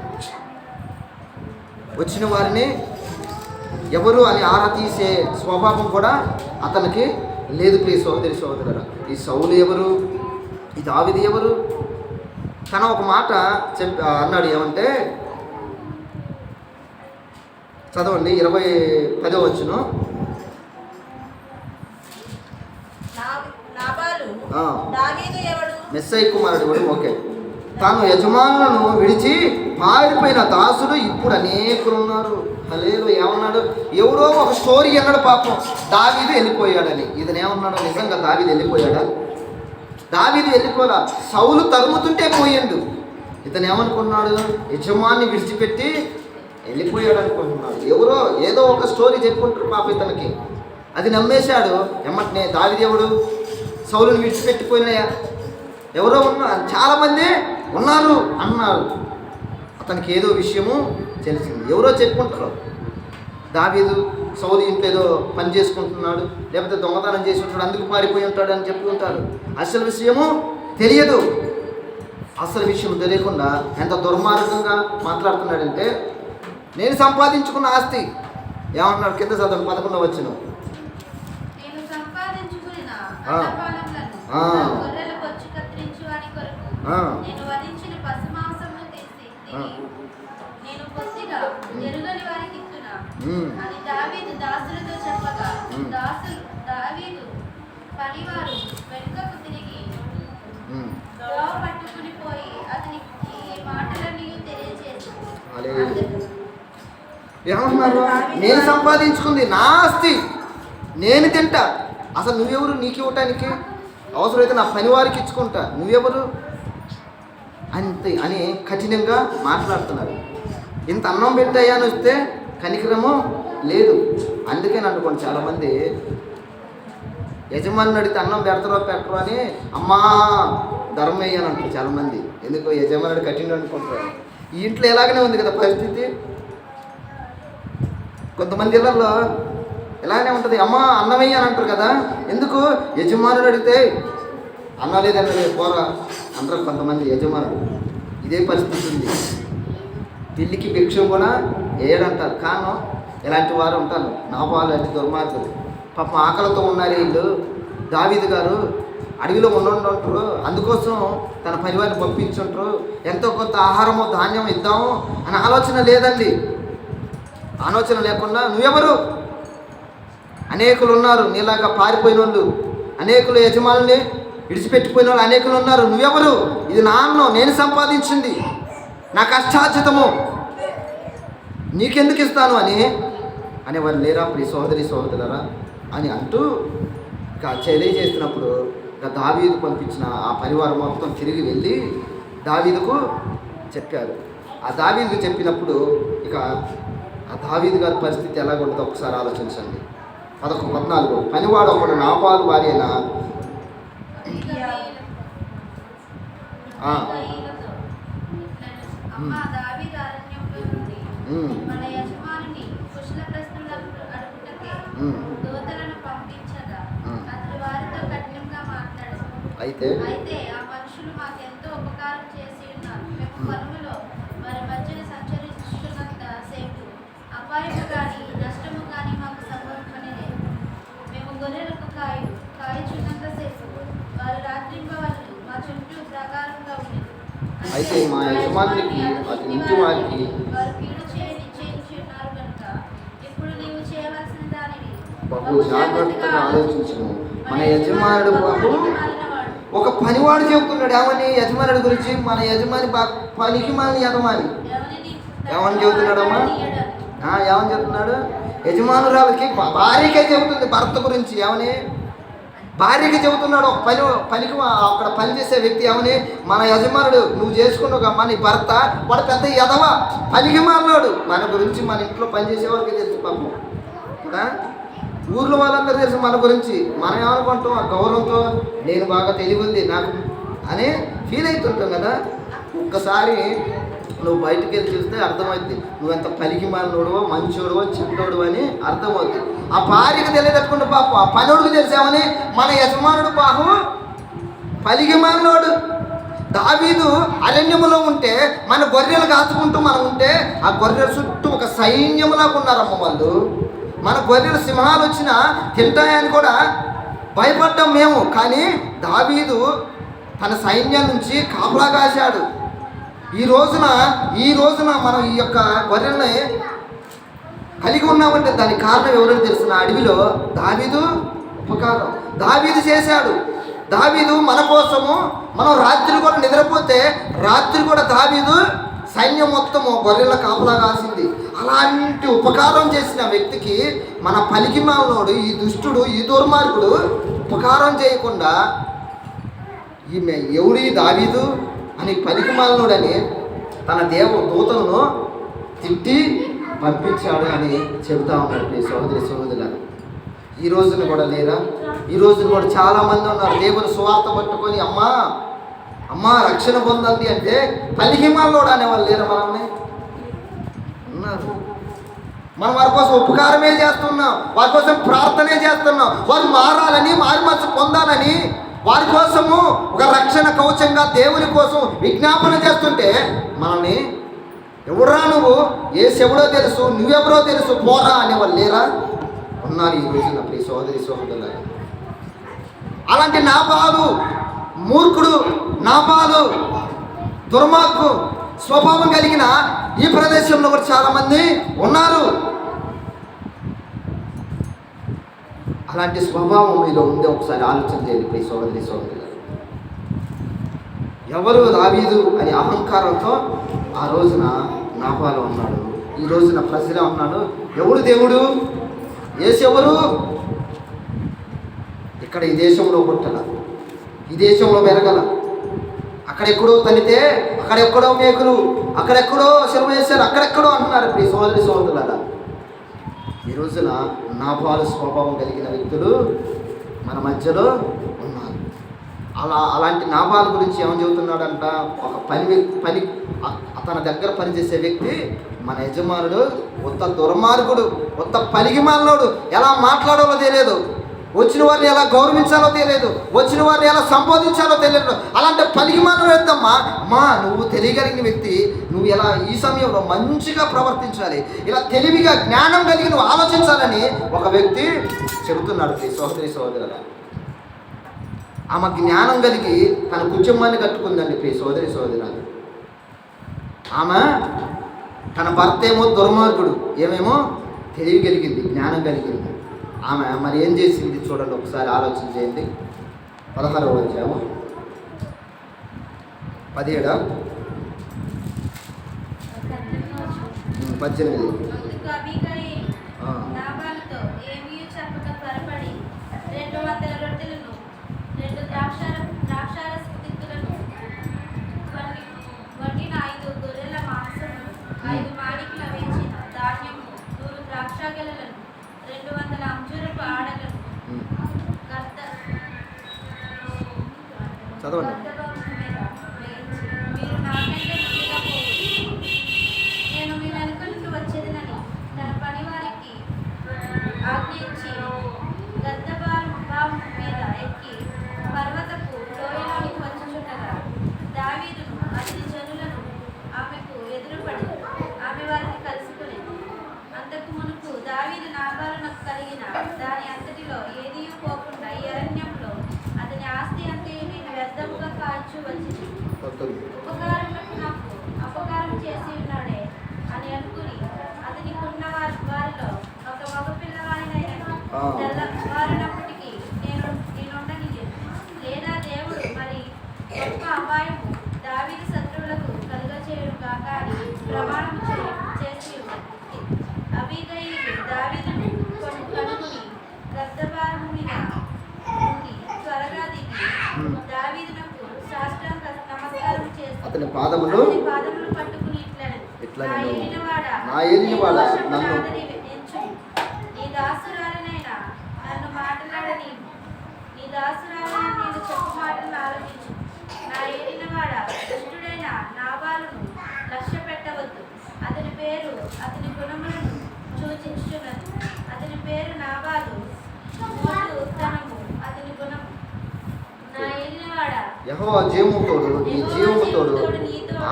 వచ్చిన వారిని ఎవరు అని ఆరా తీసే స్వభావం కూడా అతనికి లేదు ప్రియ సోదరి సోదరుల. ఈ సౌలు ఎవరు, ఈ దావీదు ఎవరు? తన ఒక మాట అన్నాడు. ఏమంటే చదవండి 10వ వచనం. మెస్సయ్య కుమారుడు ఎవడు? ఓకే. తాను యజమానులను విడిచి పారిపోయిన దాసుడు ఇప్పుడు అనేకులు ఉన్నారు. హల్లెలూయా. ఏమన్నాడు? ఎవరో ఒక స్టోరీ అన్నాడు పాపం, దావీదు వెళ్ళిపోయాడని. ఇతనేమన్నాడు? నిజంగా దావీదు వెళ్ళిపోయాడా? దావీదు వెళ్ళిపోలా, సౌలు తరుముతుంటే పోయిండు. ఇతను ఏమనుకున్నాడు? యజమాన్ని విడిచిపెట్టి వెళ్ళిపోయాడు అనుకుంటున్నాడు. ఎవరో ఏదో ఒక స్టోరీ చెప్పుకుంటారు పాప ఇతనికి. అది నమ్మేశాడు. ఎమ్మటనే దావీదేవుడు సౌలుని విడిచిపెట్టిపోయినాయా? ఎవరో ఉన్నారు, చాలామంది ఉన్నారు అన్నారు. అతనికి ఏదో విషయము తెలిసింది. ఎవరో చెప్పుకుంటారు దావీదు సౌలు ఇంట్లో ఏదో పని చేసుకుంటున్నాడు, లేకపోతే దొంగతనం చేసి ఉంటాడు, అందుకు పారిపోయి ఉంటాడు అని చెప్పుకుంటారు. అసలు విషయము తెలియదు. అసలు విషయం తెలియకుండా ఎంత దుర్మార్గంగా మాట్లాడుతున్నాడంటే, నేను సంపాదించుకున్న ఆస్తి ఏమన్నాడు? కింద చదవండి 11వ వచనం. అని దావీదు దాసులతో చెప్పగా దావీదు పనివారు వెనుకకు తిరిగి దోవ పట్టుకుని పోయి అతనికి ఈ మాటలన్నీ తెలియజేశారు. ఏమంటున్నారు? నేను సంపాదించుకుంది నా ఆస్తి, నేను తింటా. అసలు నువ్వెవరు నీకు ఇవ్వటానికి? అవసరమైతే నా పని వారికి ఇచ్చుకుంటా, నువ్వెవరు అంతే అని కఠినంగా మాట్లాడుతున్నారు. ఇంత అన్నం పెట్టాయని వస్తే కనికరము లేదు. అందుకే అనుకోండి చాలామంది యజమాని అడిగితే అన్నం పెడతారో పెట్టరో అని అమ్మా ధర్మయ్య అని అంటారు చాలామంది. ఎందుకు? యజమానుడు కఠిన అనుకుంటారు. ఈ ఇంట్లో ఎలాగనే ఉంది కదా పరిస్థితి. కొంతమంది ఇళ్ళల్లో ఇలానే ఉంటుంది, అమ్మ అన్నమయ్య అని అంటారు కదా. ఎందుకు? యజమానుడు అడిగితే అన్నం లేదన్న పోరా అంటారు కొంతమంది యజమానుడు. ఇదే పరిస్థితి ఉంది. పిల్లికి భిక్షం కూడా వేయడంటారు. కారణం ఇలాంటి వారు ఉంటారు, నాబాలు అంటే దుర్మార్గులు. పాపం ఆకలితో ఉన్నారు వీళ్ళు. దావీదు గారు అడవిలో ఉండుంటారు, అందుకోసం తన పరివారాన్ని పంపించుంటారు, ఎంతో కొంత ఆహారము ధాన్యం ఇద్దాము అని ఆలోచన లేదండి. ఆలోచన లేకుండా నువ్వెవరు? అనేకులు ఉన్నారు నీలాగా పారిపోయిన వాళ్ళు, అనేకులు యజమానుల్ని విడిచిపెట్టిపోయిన వాళ్ళు అనేకులు ఉన్నారు. నువ్వెవరు? ఇది నా అన్నం, నేను సంపాదించింది, నా కష్టార్జితము, నీకెందుకు ఇస్తాను అని వాళ్ళు లేరా ప్రియ సోదరి సోదరులరా అని అంటూ ఇక తెలియజేస్తున్నప్పుడు ఇక దావీదు పంపించిన ఆ పరివారం మొత్తం తిరిగి వెళ్ళి దావీదుకు చెప్పారు. ఆ దావీదుకు చెప్పినప్పుడు ఇక ఆ దావీదు గారి పరిస్థితి ఎలాగుంటుందో ఒకసారి ఆలోచించండి. 14 పనివాడు ఒకడు నాబాలు భార్య అయిన అయితే ఆ మనుషులు మాకు ఎంతో ఉపకారం చేసి ఉన్నారు. మేము పొలములో వారి మధ్యన సంచరిస్తున్నంత సేపు అపాయము కానీ నష్టము కానీ మాకు సంభవించలేదు. మేము గొర్రెలకు కాయచున్నంత సేపు వారు రాత్రింబవళ్ళు మా చుట్టూ ప్రకారంగా ఉండేది. అయితే మా యజమానికి అతని ఇంటి వారికి వారు కీడు చేయించి ఉన్నారు కనుక ఇప్పుడు నీవు చేయవలసిన దానిని బహు జాగ్రత్తగా ఆలోచించను. మన యజమానుడు బాబు ఒక పనివాడు చెబుతున్నాడు ఏమని యజమానుడి గురించి. మన యజమాని పనికి మన యజమాని ఏమని చెబుతున్నాడమ్మా? ఏమని చెప్తున్నాడు? యజమానురాలకి భార్యకే చెబుతుంది భర్త గురించి. ఏమని? భార్యకి చెబుతున్నాడు. ఒక పనికి అక్కడ పనిచేసే వ్యక్తి ఏమని? మన యజమానుడు నువ్వు చేసుకున్నావు అమ్మా, నీ భర్త వాడు పెద్ద యదవ పనికి మారినాడు. మన గురించి మన ఇంట్లో పనిచేసే వాళ్ళకి తెలుసు పాపం కదా, ఊర్లో వాళ్ళందరూ తెలుసు మన గురించి. మనం ఏమనుకుంటాం? ఆ గౌరవంతో నేను బాగా తెలివి ఉంది నాకు అని ఫీల్ అవుతుంటాం కదా. ఒక్కసారి నువ్వు బయటికి వెళ్ళి చూస్తే అర్థమవుతుంది నువ్వెంత పలికి మాలినోడువో మంచోడువో చెడ్డోడు అని అర్థమవుతుంది. ఆ భార్యకు తెలియదట్టుకుంటే పాపం ఆ పనుడికి తెలిసామని మన యజమానుడు పాపం పలికి మాలినోడు. దావీదు అరణ్యములో ఉంటే మన గొర్రెలు కాచుకుంటూ మనం ఉంటే ఆ గొర్రెల చుట్టూ ఒక సైన్యములాగా ఉన్నారమ్మ వాళ్ళు. మన గొర్రెలు సింహాలు వచ్చినా తింటాయని కూడా భయపడ్డాం మేము. కానీ దావీదు తన సైన్యం నుంచి కాపలా కాశాడు. ఈ రోజున మనం ఈ యొక్క గొర్రెల్ని కలిగి ఉన్నామంటే దానికి కారణం ఎవరో తెలిసిన అడవిలో దావీదు ఉపకారం దావీదు చేశాడు. దావీదు మన కోసము మనం రాత్రి కూడా నిద్రపోతే రాత్రి కూడా దావీదు సైన్యం మొత్తము గొర్రెల కాపలా కాసింది. అలాంటి ఉపకారం చేసిన వ్యక్తికి మన పలికిమాలనోడు ఈ దుష్టుడు ఈ దుర్మార్గుడు ఉపకారం చేయకుండా ఈమె ఎవడి దావీదు అని పలికిమాలనోడని తన దూతలను తిట్టి పంపించాడు అని చెబుతా ఉన్నాడు. సహోదరులారా, ఈ రోజున కూడా లేరా? ఈ రోజున కూడా చాలామంది ఉన్నారు దేవుని సువార్త పట్టుకొని అమ్మా రక్షణ పొందండి అంటే పలికిమాలనోడు అనేవాళ్ళు లేరా? మనల్ని ఉన్నారు. మనం వారి కోసం ఉపకారమే చేస్తున్నాం, వారి కోసం ప్రార్థనే చేస్తున్నాం. వారు మారాలని మారుమనసు పొందాలని వారి కోసము ఒక రక్షణ కవచంగా దేవుని కోసం విజ్ఞాపన చేస్తుంటే మనల్ని ఎవరా నువ్వు, ఏ శవుడో తెలుసు, నువ్వెవరో తెలుసు, పోరా అనేవాళ్ళు లేరా? ఉన్నారు ఈ రోజున ప్రియ సోదరులారా. అలాంటి నాబాలు మూర్ఖుడు, నాబాలు దుర్మార్గు స్వభావం కలిగిన ఈ ప్రదేశంలో కూడా చాలామంది ఉన్నారు. అలాంటి స్వభావం మీలో ఉండే ఒకసారి ఆలోచన చేయండి ప్రియ సోదరులారా. ఎవరు దావీదు అని అహంకారంతో ఆ రోజున నాబాలు ఉన్నాడు, ఈ రోజున ప్రజలే ఉన్నాడు. ఎవడు దేవుడు? యేసెవరు? ఇక్కడ ఈ దేశంలో పుట్టల, ఈ దేశంలో పెరగల. అక్కడెక్కడో తల్లితే అక్కడెక్కడో మేకులు, అక్కడెక్కడో శిలువ వేశారు, అక్కడెక్కడో అంటున్నారు ప్రియ సోదరులారా. ఈ రోజున నాబాలు స్వభావం కలిగిన వ్యక్తులు మన మధ్యలో ఉన్నారు. అలాంటి నాబాలు గురించి ఏమని చెబుతున్నాడంట? ఒక పని తన దగ్గర పనిచేసే వ్యక్తి మన యజమానుడు కొత్త దుర్మార్గుడు, కొత్త పలికిమాలినోడు. ఎలా మాట్లాడాలో తెలియదు, వచ్చిన వారిని ఎలా గౌరవించాలో తెలియదు, వచ్చిన వారిని ఎలా సంబోధించాలో తెలియదు. అలాంటి పలికిమాలినోడు అమ్మా నువ్వు తెలియగలిగిన వ్యక్తి, నువ్వు ఎలా ఈ సమయంలో మంచిగా ప్రవర్తించాలి, ఇలా తెలివిగా జ్ఞానం కలిగి నువ్వు ఆలోచించాలని ఒక వ్యక్తి చెబుతున్నాడు. సోదరులారా, ఆమె జ్ఞానం కలిగి తన కుటుంబాన్ని కట్టుకుందండి ప్రియ సోదరులారా. ఆమె తన భర్త ఏమో దుర్మార్గుడు, ఏమేమో తెలివి కలిగింది, జ్ఞానం కలిగింది. ఆమె మరి ఏం చేసింది చూడండి, ఒకసారి ఆలోచన చేయండి. 16వ అధ్యాయము 17 18. చదవండి. నేను మీ వెనుక నుండి వచ్చేదనని తన పని వారికి ఆజ్ఞయించి గద్దబాము మీద ఎక్కి పర్వతపు లోయలోనికి వచ్చుచుండగా దావీదును అతని జనులను ఆమెకు ఎదురుపడి ఆమె వారిని కలుసుకుని, అంతకు మునుపు దావీదు నాబాలునకు కలిగిన దాని అంతటిలో ఏదీ పోకుండా ఈ అరణ్యంలో అతని ఆస్తి అంతే నేను వ్యర్థముగా కాల్చు వచ్చింది. ఉపకారములకు నాకు అపకారం చేసి ఉన్నాడే అని అనుకుని అతనికి ఉన్న వారిలో ఒక మగ పిల్లవాడినైనా తెల్లవారినప్పటికీ నేనుండనిలేదు. లేదా దేవుడు మరి గొప్ప అపాయము దావీదు శత్రువులకు కలుగచేయును కాక అని ప్రమాణం చేసి ఉన్నది. అబీగయీలు దావీదును కనుగొని గద్దబాము మీద నుండి త్వరగా దిగి దావీదునకు సాష్టాంగ నమస్కారం చేసి అతని పాదములు పట్టుకుని ఇట్లా నా ఏలినవాడా నన్ను నీ దాసురాలనైనా నన్ను మాట్లాడని, నీ దాసురాలైన నేను చెప్పు మాటలను ఆలోచించు. నా ఏలినవాడా దుష్టుడైన నాబాలును లక్ష్య పేరు అతని గుణములను సూచించుచున్నది. అతని పేరు నాబాలు, మోటుతనము అతని గుణం. నా ఏలినవాడా, యెహోవా జీవముతోడు, నీ జీవముతోడు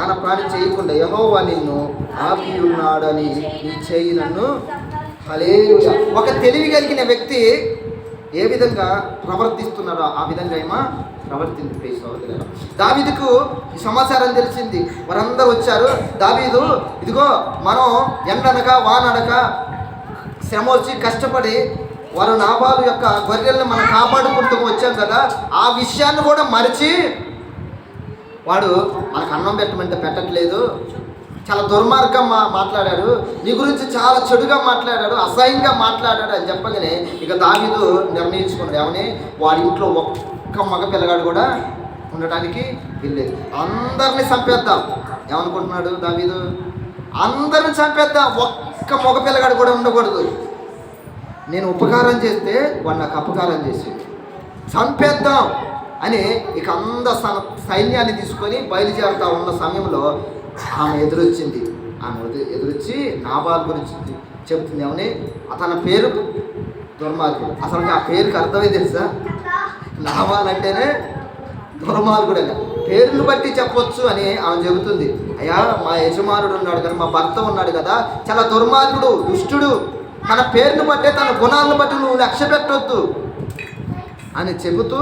ఆనప్రాణి చేయకుండా యెహోవా నిన్ను ఆపి ఉన్నాడని నీ చేయి నన్ను. హల్లెలూయా. ఒక తెలివి కలిగిన వ్యక్తి ఏ విధంగా ప్రవర్తిస్తున్నారో ఆ విధంగా ఏమో ప్రవర్తించి సహోదరులారా. దావీదుకు ఈ సమాచారం తెలిసింది. వారందరూ వచ్చారు. దావీదు, ఇదిగో మనం ఎండనక వాననక శ్రమ వచ్చి కష్టపడి వారు నాబాలు యొక్క గొర్రెలను మనం కాపాడుకుంటూ వచ్చాం కదా, ఆ విషయాన్ని కూడా మరిచి వాడు మనకు అన్నం పెట్టమంటే పెట్టట్లేదు, చాలా దుర్మార్గం మాట్లాడాడు, నీ గురించి చాలా చెడుగా మాట్లాడాడు, అసహ్యంగా మాట్లాడాడు అని చెప్పగానే ఇక దావీదు నిర్ణయించుకున్నాడు. ఏమని, వాడి ఇంట్లో ఒక్క మగ పిల్లగాడు కూడా ఉండటానికి వెళ్ళలేదు. అందరినీ చంపేద్దాం ఏమనుకుంటున్నాడు దావీదు? అందరిని చంపేద్దాం, ఒక్క మగ పిల్లగాడు కూడా ఉండకూడదు. నేను ఉపకారం చేస్తే వాడు నాకు అపకారం చేసేది, చంపేద్దాం అని ఇక సైన్యాన్ని తీసుకొని బయలుదేరుతా ఉన్న సమయంలో ఆమె ఎదురొచ్చింది. ఎదురొచ్చి నాబాల్ గురించి చెప్తుంది. ఏమని, అతని పేరు దుర్మార్గుడు. అసలు ఆ పేరుకి అర్థమే తెలుసా? నాబాల్ అంటేనే దుర్మార్గుడే, పేరును బట్టి చెప్పొచ్చు అని ఆమె చెబుతుంది. అయ్యా, మా యజమానుడు ఉన్నాడు కదా, మా భర్త ఉన్నాడు కదా, చాలా దుర్మార్గుడు, దుష్టుడు, తన పేరును బట్టే తన గుణాలను బట్టి నువ్వు లక్ష్య పెట్టొద్దు అని చెబుతూ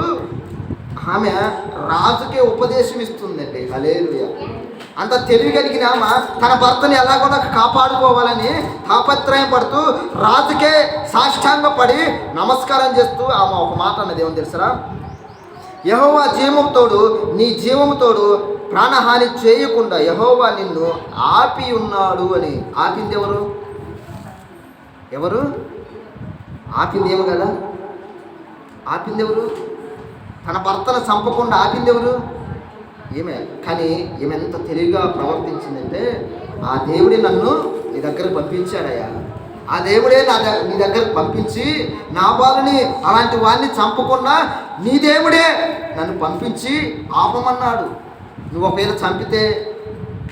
ఆమె రాజుకే ఉపదేశం ఇస్తుందండి. హల్లెలూయా. అంత తెలివి కలిగిన ఆమె తన భర్తని ఎలాగోలా కాపాడుకోవాలని తాపత్రయం పడుతూ రాజుకే సాష్టాంగపడి నమస్కారం చేస్తూ ఆమె ఒక మాట అన్నది. ఏమని తెలుసరా? యెహోవా జీవముతోడు, నీ జీవముతోడు ప్రాణహాని చేయకుండా యెహోవా నిన్ను ఆపి ఉన్నాడు అని. ఆపింది ఎవరు? ఎవరు ఆపింది? ఏమో కదా, ఆపింది ఎవరు? తన భర్తను చంపకుండా ఆపింది ఎవరు? ఏమే. కానీ ఈమె ఎంత తెలివిగా ప్రవర్తించిందంటే, ఆ దేవుడే నన్ను నీ దగ్గరకు పంపించాడయ్యా, ఆ దేవుడే నీ దగ్గరకు పంపించి నాబాలుని అలాంటి వాడిని చంపకుండా నీ దేవుడే నన్ను పంపించి ఆపమన్నాడు. నువ్వు ఒకవేళ చంపితే,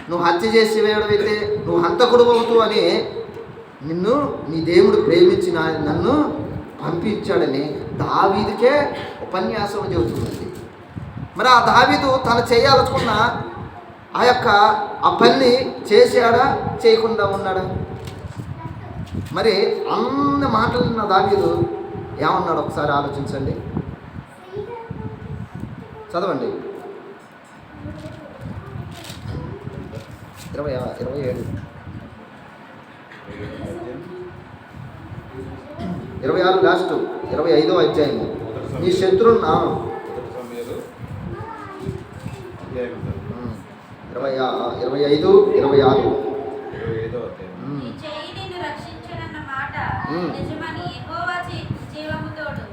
నువ్వు హత్య చేసి వేయడమైతే నువ్వు హంతకుడు అవుతూ అని నిన్ను నీ దేవుడు ప్రేమించి నన్ను పంపించాడని దావీదుకే ఉపన్యాసం చెబుతుందండి. మరి ఆ దావీదు తను చేయాలనుకున్న ఆ పని చేశాడా, చేయకుండా ఉన్నాడా? మరి అన్ని మాటలున్న దావీదు ఏమన్నాడు ఒకసారి ఆలోచించండి, చదవండి. 27 26 లాస్ట్ 25వ అధ్యాయము. నీ శత్రువును 25, 26 నిజమని యెహోవా జీవముతోడు,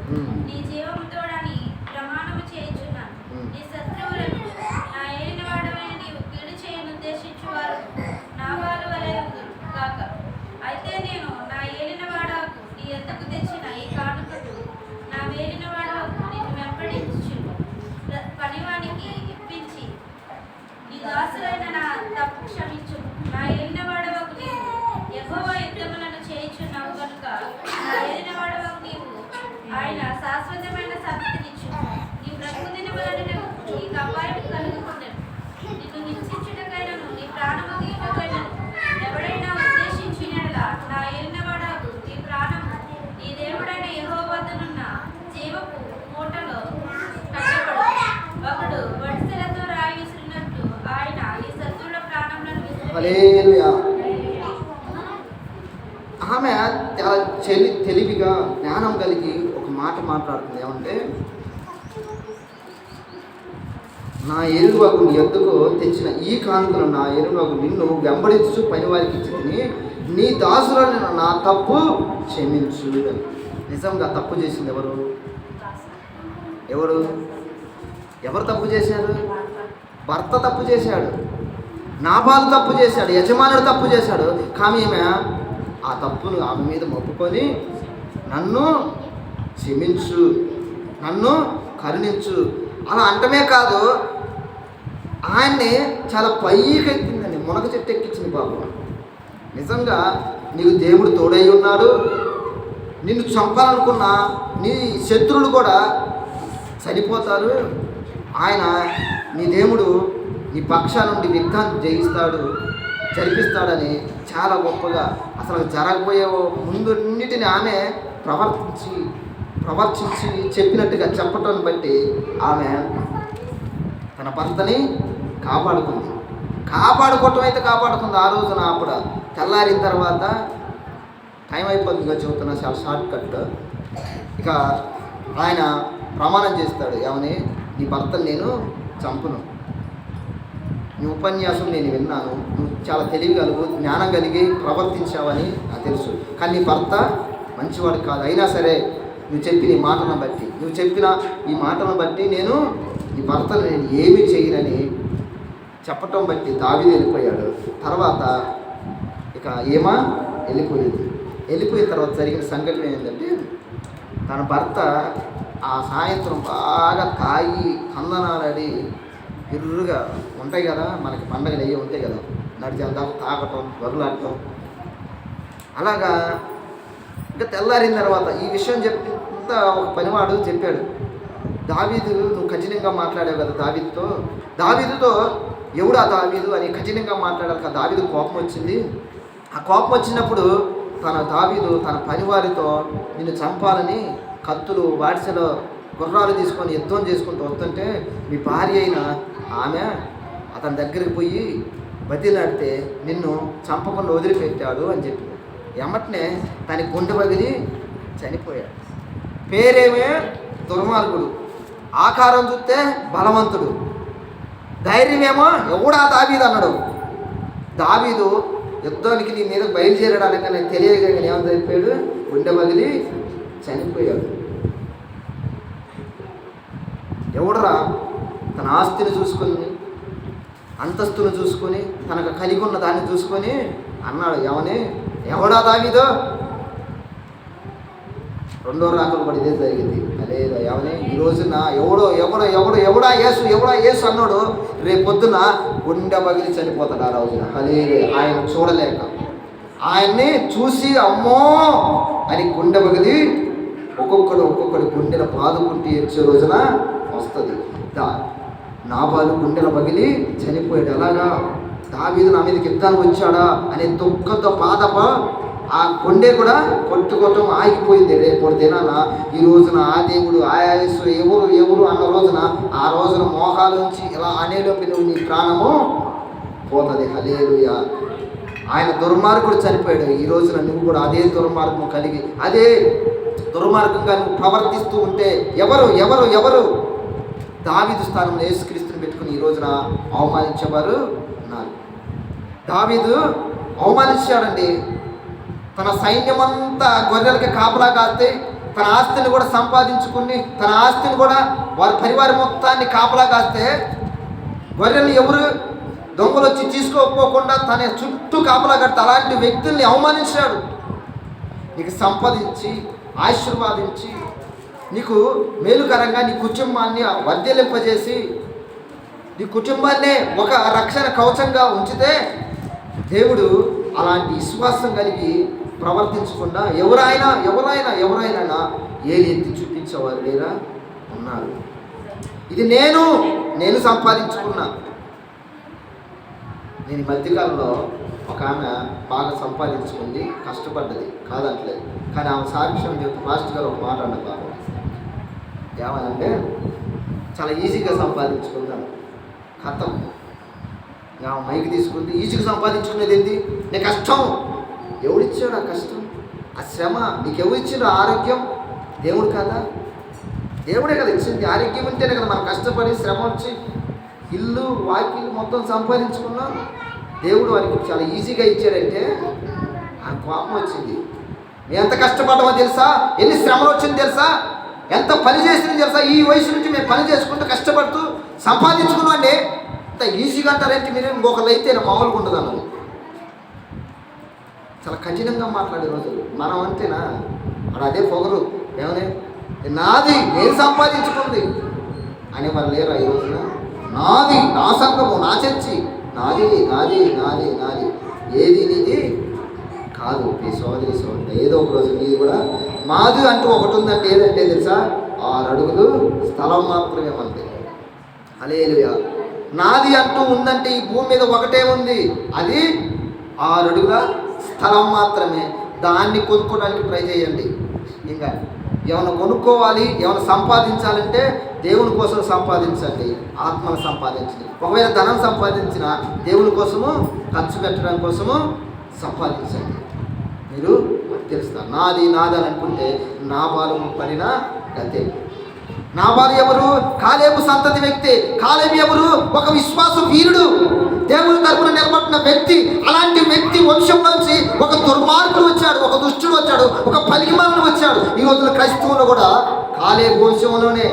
నీ జీవముతోడని ప్రమాణము చేయుచున్నాను. నీ శత్రువులను నా ఏలినవాడవైన నీవు కీడు చేయను ఉద్దేశించువారు నాబాలు వలె గాక. అయితే నేను నా ఏలినవాడకు నీ యొద్దకు తెచ్చిన ఈ కానుకకు నా వేలినవాడకు నిన్ను వెంబడించు పనివానికి ఇప్పించి నీ దాసులైన నా తప్పు క్షమించు. నా ఏలినవాడవకు నీవు యెహోవా యుద్ధములను చేయుచున్నావు కనుక నా ఏలినవాడవకు నీవు ఆయన శాశ్వతమైన సంతతినిచ్చు. నీ బ్రతుకు దినములను నీకు అపాయం కలుగుకుండెను. నిన్ను హింసించుటకైనను నీ ప్రాణము తీయుటకైనను ఎవడైనా ఉద్దేశించినలా నా ఏలినవాడకు నీ ప్రాణము నీ దేవుడైన యెహోవా వద్దనున్న జీవపు మూటలో కట్టబడు. ఒకడు వడిసెలతో రాయి విసిరినట్లు ఆయన ఈ శత్రువుల ప్రాణములను హల్లెలూయా. ఆమె చాలా తెలివిగా జ్ఞానం కలిగి ఒక మాట మాట్లాడుతుంది. ఏమంటే, నా ఏలువకు నీ యొద్దకు తెచ్చిన ఈ కానుకలు నా ఏలువకు నిన్ను వెంబడించు పనివారికి ఇచ్చి నీ దాసులను నా తప్పు క్షమించు. నిజంగా తప్పు చేసింది ఎవరు? ఎవరు తప్పు చేశారు? భర్త తప్పు చేశాడు, నాబాలు తప్పు చేశాడు, యజమానుడు తప్పు చేశాడు. కానీ ఈమె ఆ తప్పును ఆమె మీద మొప్పుకొని నన్ను క్షమించు, నన్ను కరుణించు అలా అంటమే కాదు, ఆయన్ని చాలా పైకి ఎక్కిందండి, మునగ చెట్టు ఎక్కించింది పాపం. నిజంగా నీకు దేవుడు తోడై ఉన్నాడు. నిన్ను చంపాలనుకున్న నీ శత్రువులు కూడా చనిపోతారు. ఆయన నీ దేవుడు నీ పక్షాల నుండి యుద్ధాన్ని జయిస్తాడు, జరిపిస్తాడని చాలా గొప్పగా అసలు జరగబోయే ముందున్నిటిని ఆమె ప్రవర్తించి చెప్పినట్టుగా చెప్పటం బట్టి ఆమె తన భర్తని కాపాడుకోవటం అయితే కాపాడుకుంది. ఆ రోజున అప్పుడు తెల్లారిన తర్వాత టైం అయిపోతుందిగా చెబుతున్నా, చాలా షార్ట్ కట్. ఇక ఆయన ప్రమాణం చేస్తాడు, ఏమని, నీ భర్తను నేను చంపును. నీ ఉపన్యాసం నేను విన్నాను, నువ్వు చాలా తెలివిగలవు, జ్ఞానం కలిగి ప్రవర్తించావని నాకు తెలుసు. కానీ నీ భర్త మంచివాడు కాదు. అయినా సరే నువ్వు చెప్పిన ఈ మాటలను బట్టి, నువ్వు చెప్పిన ఈ మాటలను బట్టి నేను నీ భర్తను నేను ఏమీ చేయనని చెప్పటం బట్టి దావీదు వెళ్ళిపోయాడు. తర్వాత ఇక ఏమా వెళ్ళిపోయిన తర్వాత జరిగిన సంఘటన ఏంటంటే, తన భర్త ఆ సాయంత్రం బాగా తాగి కందనాలడి ఎర్రుగా ఉంటాయి కదా, మనకి పండగలు అయ్యి ఉంటాయి కదా, నడిచేందా తాగటం వరులాడటం అలాగా. ఇంకా తెల్లారిన తర్వాత ఈ విషయం చెప్త ఒక పనివాడు చెప్పాడు, దావీదు నువ్వు కఠినంగా మాట్లాడావు కదా దావీదుతో ఎవడు ఆ దావీదు అని కఠినంగా మాట్లాడాలి కదా. దావీదు కోపం వచ్చింది. ఆ కోపం వచ్చినప్పుడు దావీదు తన పనివారితో నిన్ను చంపాలని కత్తులు వాడిసెలో గుర్రాలు తీసుకొని యుద్ధం చేసుకుంటూ వస్తుంటే మీ భార్య అయిన ఆమె అతని దగ్గరికి పోయి బతిలాడితే నిన్ను చంపకుండా వదిలిపెట్టాడు అని చెప్పి ఎమ్మటనే తన గుండె పగిలి చనిపోయాడు. పేరేమే దుర్మార్గుడు, ఆకారం చూస్తే బలవంతుడు, ధైర్యమేమో ఎవడా దావీదు అన్నాడు. దావీదు యుద్ధానికి నీ మీద బయలుదేరడానికి నాకు తెలియగా ఏమని చెప్పాడు, గుండె పగిలి చనిపోయాడు. ఎవడరా తన ఆస్తిని చూసుకొని, అంతస్తును చూసుకొని, తనకు కలిగి ఉన్న దాన్ని చూసుకొని అన్నాడు, ఎవడా దావీదు. రెండో రాకలు కూడా ఇదే జరిగింది. అదే ఈ రోజున ఎవడా యేసు అన్నాడు, రేపు పొద్దున గుండె పగిలి చనిపోతాడు ఆ రోజున. అదే ఆయన చూడలేక, ఆయన్ని చూసి అమ్మో అని గుండె పగిలి ఒక్కొక్కడు గుండెల బాదుకుంటూ వచ్చే రోజున వస్తుంది. నాబాలు గుండెల పగిలి చనిపోయాడు. అలాగా దావీదు నా మీదకి యుద్ధానికి వచ్చాడా అనే దుఃఖంతో బాధప ఆ గుండె కూడా కొట్టుకోవటం ఆగిపోయింది. రేపు దినాన ఈ రోజున ఆ దేవుడు ఆయాసు ఎవరు అన్న రోజున ఆ రోజున మోహాల నుంచి ఇలా అనేలోపు నువ్వు నీ ప్రాణము పోతుంది. హల్లెలూయా. ఆయన దుర్మార్గుడు చనిపోయాడు. ఈ రోజున నువ్వు కూడా అదే దుర్మార్గం కలిగి అదే దుర్మార్గంగా నువ్వు ప్రవర్తిస్తూ ఉంటే ఎవరు దావీదు స్థానంలో యేసుక్రీస్తుని పెట్టుకుని ఈ రోజున అవమానించేవారు ఉన్నారు. దావీదు అవమానించాడండి. తన సైన్యమంతా గొర్రెలకి కాపలా కాస్తే, తన ఆస్తిని కూడా సంపాదించుకుని, తన ఆస్తిని కూడా వారి పరివారం మొత్తాన్ని కాపలా కాస్తే, గొర్రెలు ఎవరు దొంగలు వచ్చి తీసుకోకపోకుండా తన చుట్టూ కాపలా కడితే అలాంటి వ్యక్తుల్ని అవమానించాడు. నీకు సంపాదించి ఆశీర్వాదించి నీకు మేలుకరంగా నీ కుటుంబాన్ని వర్ధిల్లింపజేసి నీ కుటుంబాన్నే ఒక రక్షణ కవచంగా ఉంచితే, దేవుడు అలాంటి విశ్వాసం కలిగి ప్రవర్తించకుండా ఎవరైనా ఏలి ఎత్తి చూపించేవారు లేరా ఉన్నారు. ఇది నేను సంపాదించుకున్నా. నేను ఈ మధ్యకాలంలో ఒక ఆమె బాగా సంపాదించుకుంది, కష్టపడ్డది కాదంటలేదు. కానీ ఆమె సాక్ష్యం చెప్తే ఫాస్ట్ గారు ఒక మాట అన్న బాబు ఏమనంటే, చాలా ఈజీగా సంపాదించుకుందాను కథం. ఆమె మైకి తీసుకుంది, ఈజీగా సంపాదించుకునేది ఏంటి, నీ కష్టం ఎవడిచ్చాడు? ఆ కష్టం, ఆ శ్రమ నీకు ఎవరు ఇచ్చాడు? ఆరోగ్యం దేవుడు కదా, దేవుడే కదా ఇచ్చింది. ఆరోగ్యం ఉంటేనే కదా మనం కష్టపడి శ్రమ వచ్చి ఇల్లు వాకిలు మొత్తం సంపాదించుకున్నాం. దేవుడు వారికి చాలా ఈజీగా ఇచ్చాడంటే ఆ కోపం వచ్చింది. మేము ఎంత కష్టపడ్డామో తెలుసా, ఎన్ని శ్రమలు వచ్చింది తెలుసా, ఎంత పని చేసింది తెలుసా. ఈ వయసు నుంచి మేము పని చేసుకుంటూ కష్టపడుతూ సంపాదించుకున్నాం అండి. అంత ఈజీగా అంటారేంటి మీరు? ఇంకొకరు అయితే మామూలుగా ఉండదు అన్నది. చాలా కఠినంగా మాట్లాడే రోజులు మనం అంతేనా? అక్కడ అదే పొగరు ఏమని, నాది నేను సంపాదించుకుంది అని మరి లేరా ఈ రోజున? నాది, నా సంఘము, నా చర్చి, నాది నాది నాది నాది. ఏది నీది? కాదు. ఈ సోదరి ఏదో ఒక రోజు మీది కూడా మాది అంటూ ఒకటి ఉందంటే ఏదంటే తెలుసా, 6 అడుగులు స్థలం మాత్రమే మనది. హల్లెలూయా. నాది అంటూ ఉందంటే ఈ భూమి మీద ఒకటే ఉంది, అది 6 అడుగుల స్థలం మాత్రమే. దాన్ని కొనుక్కోవడానికి ట్రై చేయండి. ఇంకా ఏమైనా కొనుక్కోవాలి, ఏమైనా సంపాదించాలంటే దేవుని కోసం సంపాదించండి, ఆత్మను సంపాదించండి. ఒకవేళ ధనం సంపాదించిన దేవుని కోసము ఖర్చు పెట్టడం కోసము సంపాదించండి. మీరు తెలుస్తారు. నాది అని అనుకుంటే నాబాలు పడిన గతే. నాబాలు ఎవరు? కాలేబు సంతతి వ్యక్తి. కాలేబు ఎవరు? ఒక విశ్వాస వీరుడు, దేవుని తరపున నిలబడిన వ్యక్తి. అలాంటి వ్యక్తి వంశంలోంచి ఒక దుర్మార్గుడు వచ్చాడు, ఒక దుష్టుడు వచ్చాడు, ఒక పలికిమానుడు వచ్చాడు. ఈ రోజున క్రైస్తవులు కూడా కాలేబు వంశంలోనే,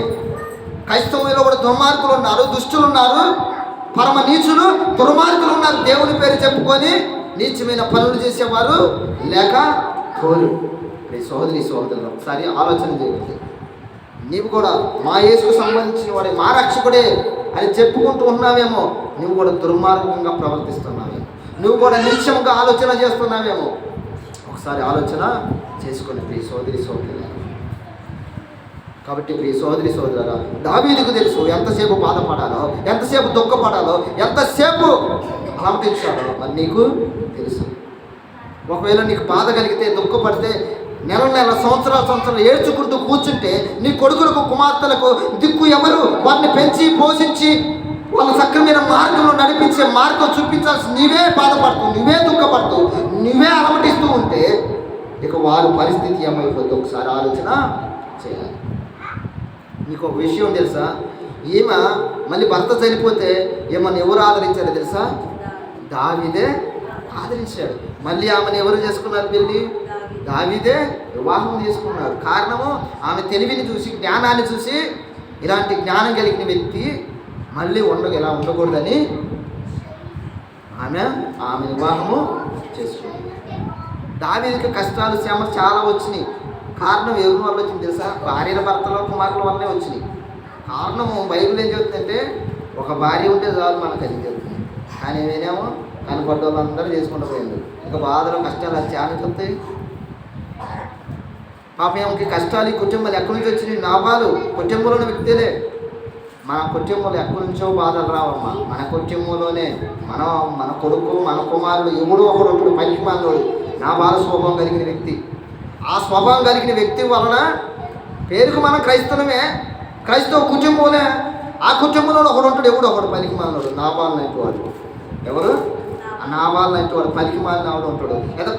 క్రైస్తవులో కూడా దుర్మార్గులు ఉన్నారు, దుష్టులు ఉన్నారు, పరమ నీచులు, దుర్మార్గులు ఉన్నారు. దేవుని పేరు చెప్పుకొని నీచమైన పనులు చేసేవారు లేక కోరు. సోదరులు ఒకసారి ఆలోచన చేయండి. నీవు కూడా మా యేసుకు సంబంధించిన వాడే, మా రక్షకుడే అని చెప్పుకుంటూ ఉన్నావేమో, నువ్వు కూడా దుర్మార్గంగా ప్రవర్తిస్తున్నావేమో, నువ్వు కూడా నీచంగా ఆలోచన చేస్తున్నావేమో. ఒకసారి ఆలోచన చేసుకోండి ప్రియ సోదరులారా. కాబట్టి ప్రియ సోదరులారా, దావీదుకు తెలుసు ఎంతసేపు బాధపడాలో, ఎంతసేపు దుఃఖపడాలో, ఎంతసేపు అలంకరించాలో మరి నీకు తెలుసు. ఒకవేళ నీకు బాధ కలిగితే, దుఃఖపడితే, నెల సంవత్సరాలు ఏడ్చుకుంటూ కూర్చుంటే నీ కొడుకులకు కుమార్తెలకు దిక్కు ఎవరు? వారిని పెంచి పోషించి వాళ్ళ సక్రమైన మార్గంలో నడిపించే మార్గం చూపించాల్సి నీవే బాధపడుతూ, నువ్వే దుఃఖపడుతూ, నువ్వే అలమటిస్తూ ఉంటే ఇక వారి పరిస్థితి ఏమైపోతుందో ఒకసారి ఆలోచన చేయాలి. నీకు ఒక విషయం తెలుసా, ఈమె మళ్ళీ భర్త చనిపోతే ఏమన్నా ఎవరు ఆదరించారో తెలుసా? దావీదే ఆదరించాడు. మళ్ళీ ఆమెను ఎవరు చేసుకున్నారు? పెళ్ళి దావీదే వివాహం చేసుకున్నారు. కారణము ఆమె తెలివిని చూసి, జ్ఞానాన్ని చూసి, ఇలాంటి జ్ఞానం కలిగిన వ్యక్తి మళ్ళీ ఇలా ఉండకూడదని ఆమె వివాహము చేసుకుంది. దావీదుకి కష్టాలు, శ్రమ చాలా వచ్చినాయి. కారణం ఎవరి వల్ల వచ్చింది తెలుసా? భార్యల భర్తల కుమారుల వల్లనే వచ్చినాయి. కారణము బైబిల్ ఏం చెబుతుందంటే ఒక భార్య ఉంటే చాలు మనకు అది చెబుతుంది. కానీ ఏమేనేమో కనపడ్డ వాళ్ళందరూ చేసుకుంటూ పోయింది. ఇంకా బాధలు కష్టాలు అది చాలా చెప్తాయి. పాపం ఏమికి కష్టాలు ఈ కుటుంబాలు ఎక్కడి నుంచి వచ్చినాయి? నాబాలు కుటుంబంలో ఉన్న వ్యక్తులే. మన కుటుంబంలో ఎక్కడి నుంచో బాధలు రావమ్మా. మన కుటుంబంలోనే మన కొడుకు, మన కుమారుడు ఎవడో ఒకడు పనికి మానోడు నాబాలు స్వభావం కలిగిన వ్యక్తి. ఆ స్వభావం కలిగిన వ్యక్తి వలన పేరుకు మనం క్రైస్తవమే, క్రైస్తవ కుటుంబంలోనే. ఆ కుటుంబంలో ఒకడు ఉంటాడు, ఎవడో ఒకడు పనికి మానోడు, నాబాలు లాంటి వాడు. ఎవరు? నాబాలు లాంటి వాడు, పనికి మాలిన వాడు ఉంటాడు. లేదా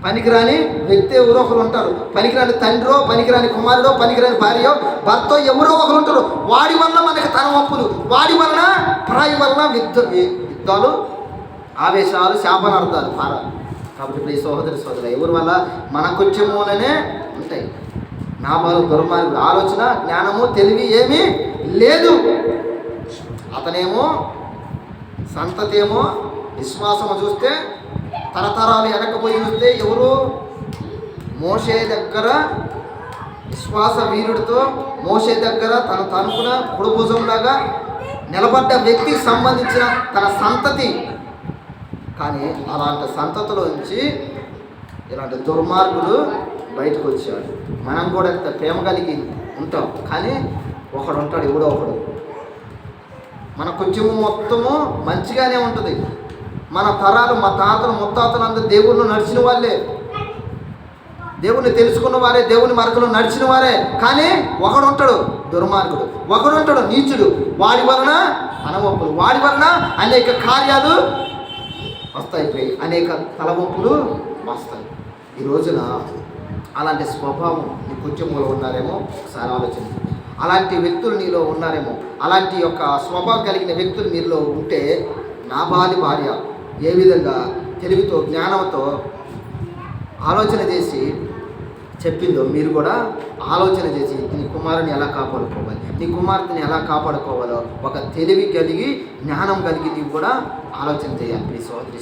పనికిరాని వ్యక్తి ఎవరో ఒకరు ఉంటారు. పనికిరాని తండ్రో, పనికిరాని కుమారుడో, పనికిరాని భార్యో, భర్తో ఎవరో ఒకరు ఉంటారు. వాడి వలన మనకి తలవంపులు, వాడి వలన పరాయి వలన యుద్ధాలు, ఆవేశాలు, శాపనార్థాలు మారాలి. కాబట్టి ఇప్పుడు ఈ సోదరు ఎవరి వల్ల? మన కుటుంబంలోనే ఉంటాయి. నాబాలు దుర్మార్గుడు, ఆలోచన, జ్ఞానము, తెలివి ఏమీ లేదు. అతనేమో సంతతి ఏమో విశ్వాసము చూస్తే తరతరాలు వెనకపోయి చూస్తే ఎవరు? మోషే దగ్గర విశ్వాస వీరుడితో, మోషే దగ్గర తనకున కుడిభుజంలాగా నిలబడ్డ వ్యక్తికి సంబంధించిన తన సంతతి. కానీ అలాంటి సంతతిలోంచి ఇలాంటి దుర్మార్గులు బయటకు వచ్చాడు. మనం కూడా ఎంత ప్రేమ కలిగి ఉంటాం, కానీ ఒకడు ఉంటాడు, ఎవడో ఒకడు. మన కుటుంబం మొత్తము మంచిగానే ఉంటుంది. మన తరాలు, మా తాతలు, ముత్తాతలు అందరూ దేవుళ్ళు నడిచిన వాళ్ళే, దేవుణ్ణి తెలుసుకున్న వారే, దేవుని మార్గంలో నడిచిన వారే. కానీ ఒకడు ఉంటాడు దుర్మార్గుడు, ఒకడు ఉంటాడు నీచుడు. వాడి వలన అనవంపులు, వాడి వలన అనేక కార్యాలు వస్తాయి, అనేక తలవంపులు వస్తాయి. ఈ రోజున అలాంటి స్వభావం నీ కుటుంబంలో ఉన్నారేమో ఒకసారి ఆలోచించు. అలాంటి వ్యక్తులు నీలో ఉన్నారేమో, అలాంటి యొక్క స్వభావం కలిగిన వ్యక్తులు మీలో ఉంటే నాబాలి భార్య ఏ విధంగా తెలివితో, జ్ఞానంతో ఆలోచన చేసి చెప్పిందో మీరు కూడా ఆలోచన చేసి నీ కుమారుని ఎలా కాపాడుకోవాలి, నీ కుమార్తెని ఎలా కాపాడుకోవాలో ఒక తెలివి కలిగి, జ్ఞానం కలిగి నీవు కూడా ఆలోచన చేయాలి. మీ సోదరి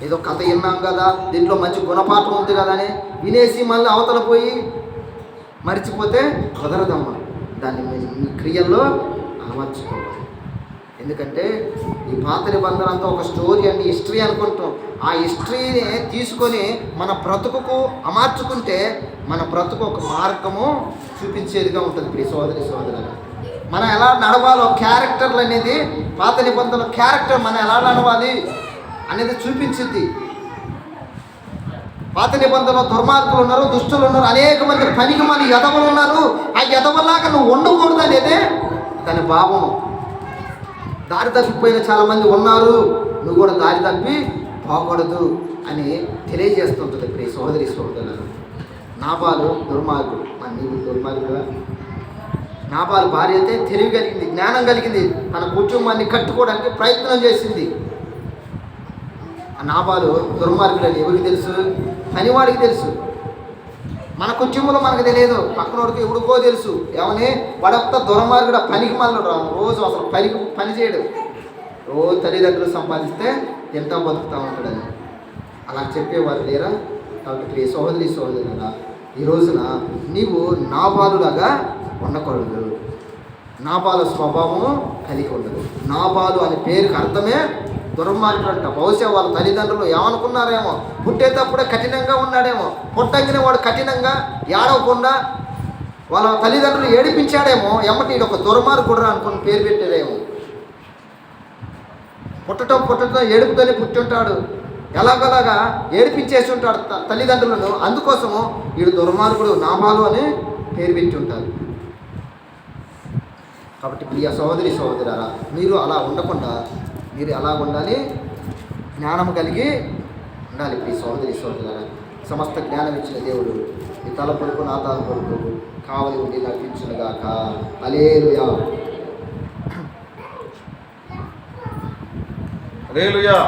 ఏదో కథ విన్నాం కదా, దీంట్లో మంచి గుణపాఠం ఉంది కదా అని వినేసి మళ్ళీ అవతల పోయి మర్చిపోతే కుదరదమ్మా. దాన్ని మీ క్రియల్లో అమర్చుకోవాలి. ఎందుకంటే ఈ పాత నిబంధన అంతా ఒక స్టోరీ అండి, హిస్టరీ అనుకుంటాం. ఆ హిస్టరీని తీసుకొని మన బ్రతుకుకు అమర్చుకుంటే మన బ్రతుకు ఒక మార్గము చూపించేదిగా ఉంటుంది. ప్రియ సోదరి సోదరులు, మనం ఎలా నడవాలో క్యారెక్టర్లు అనేది, పాత నిబంధనల క్యారెక్టర్ మనం ఎలా నడవాలి అనేది చూపించింది. పాత నిబంధనలో దుర్మార్గులు ఉన్నారు, దుష్టులు ఉన్నారు, అనేక మంది పనికి మన యదవులు ఉన్నారు. ఆ యదవలాగా నువ్వు ఉండకూడదు అనేది దాని భావం. దారి తప్పిపోయిన చాలామంది ఉన్నారు, నువ్వు కూడా దారి తప్పి పోకూడదు అని తెలియజేస్తుంటుంది. ప్రియ సోదరి సోదరులను, నాబాలు దుర్మార్గుడు, మరి నీవు దుర్మార్గుడుగా? నాబాలు భార్య అయితే తెలివి కలిగింది, జ్ఞానం కలిగింది, తన కుటుంబాన్ని కట్టుకోవడానికి ప్రయత్నం చేసింది. ఆ నాబాలు దుర్మార్గుడు అని ఎవరికి తెలుసు? పనివాడికి తెలుసు. మన కుటుంబంలో మనకు తెలియదు, పక్కనోడికి ఎవడికో తెలుసు. ఏమని? వాడంతా దుర్మార్గుడు, పనికి మళ్ళీ రోజు అసలు పని చేయడు, రోజు తల్లిదండ్రులు సంపాదిస్తే తింటా బతుకుతూ ఉంటాడని అలా చెప్పేవారు లేరా? కాబట్టి సోదరి సోదరులారా, ఈ రోజున నీవు నాబాలులాగా ఉండకూడదు. నాబాలు స్వభావము కలిగి ఉండదు. నాబాలు అనే పేరుకి అర్థమే దుర్మార్గుడు అంట. బహుశా వాళ్ళ తల్లిదండ్రులు ఏమనుకున్నారేమో, పుట్టేటప్పుడే కఠినంగా ఉన్నాడేమో, పుట్టంగిన వాడు కఠినంగా ఏడవకుండా వాళ్ళ తల్లిదండ్రులు ఏడిపించాడేమో, ఎమ్మటి ఒక దుర్మార్గుడు అనుకుని పేరు పెట్టారేమో. పుట్టడం ఏడుపుతోనే పుట్టుంటాడు, ఎలాగలాగా ఏడిపించేసి ఉంటాడు తల్లిదండ్రులను. అందుకోసము వీడు దుర్మార్గుడు, నాబాలు అని పేరు పెట్టి ఉంటారు. కాబట్టి ప్రియ సోదరి సోదరులారా, మీరు అలా ఉండకుండా మీరు ఎలా ఉండాలి? జ్ఞానం కలిగి ఉండాలి. ప్రియ సోదరి సోదరులారా, సమస్త జ్ఞానం ఇచ్చిన దేవుడు ఈ తలపడుకు నా తలపడుకు కావలి ఉండి నడిపించునుగాక. హల్లెలూయా, హల్లెలూయా.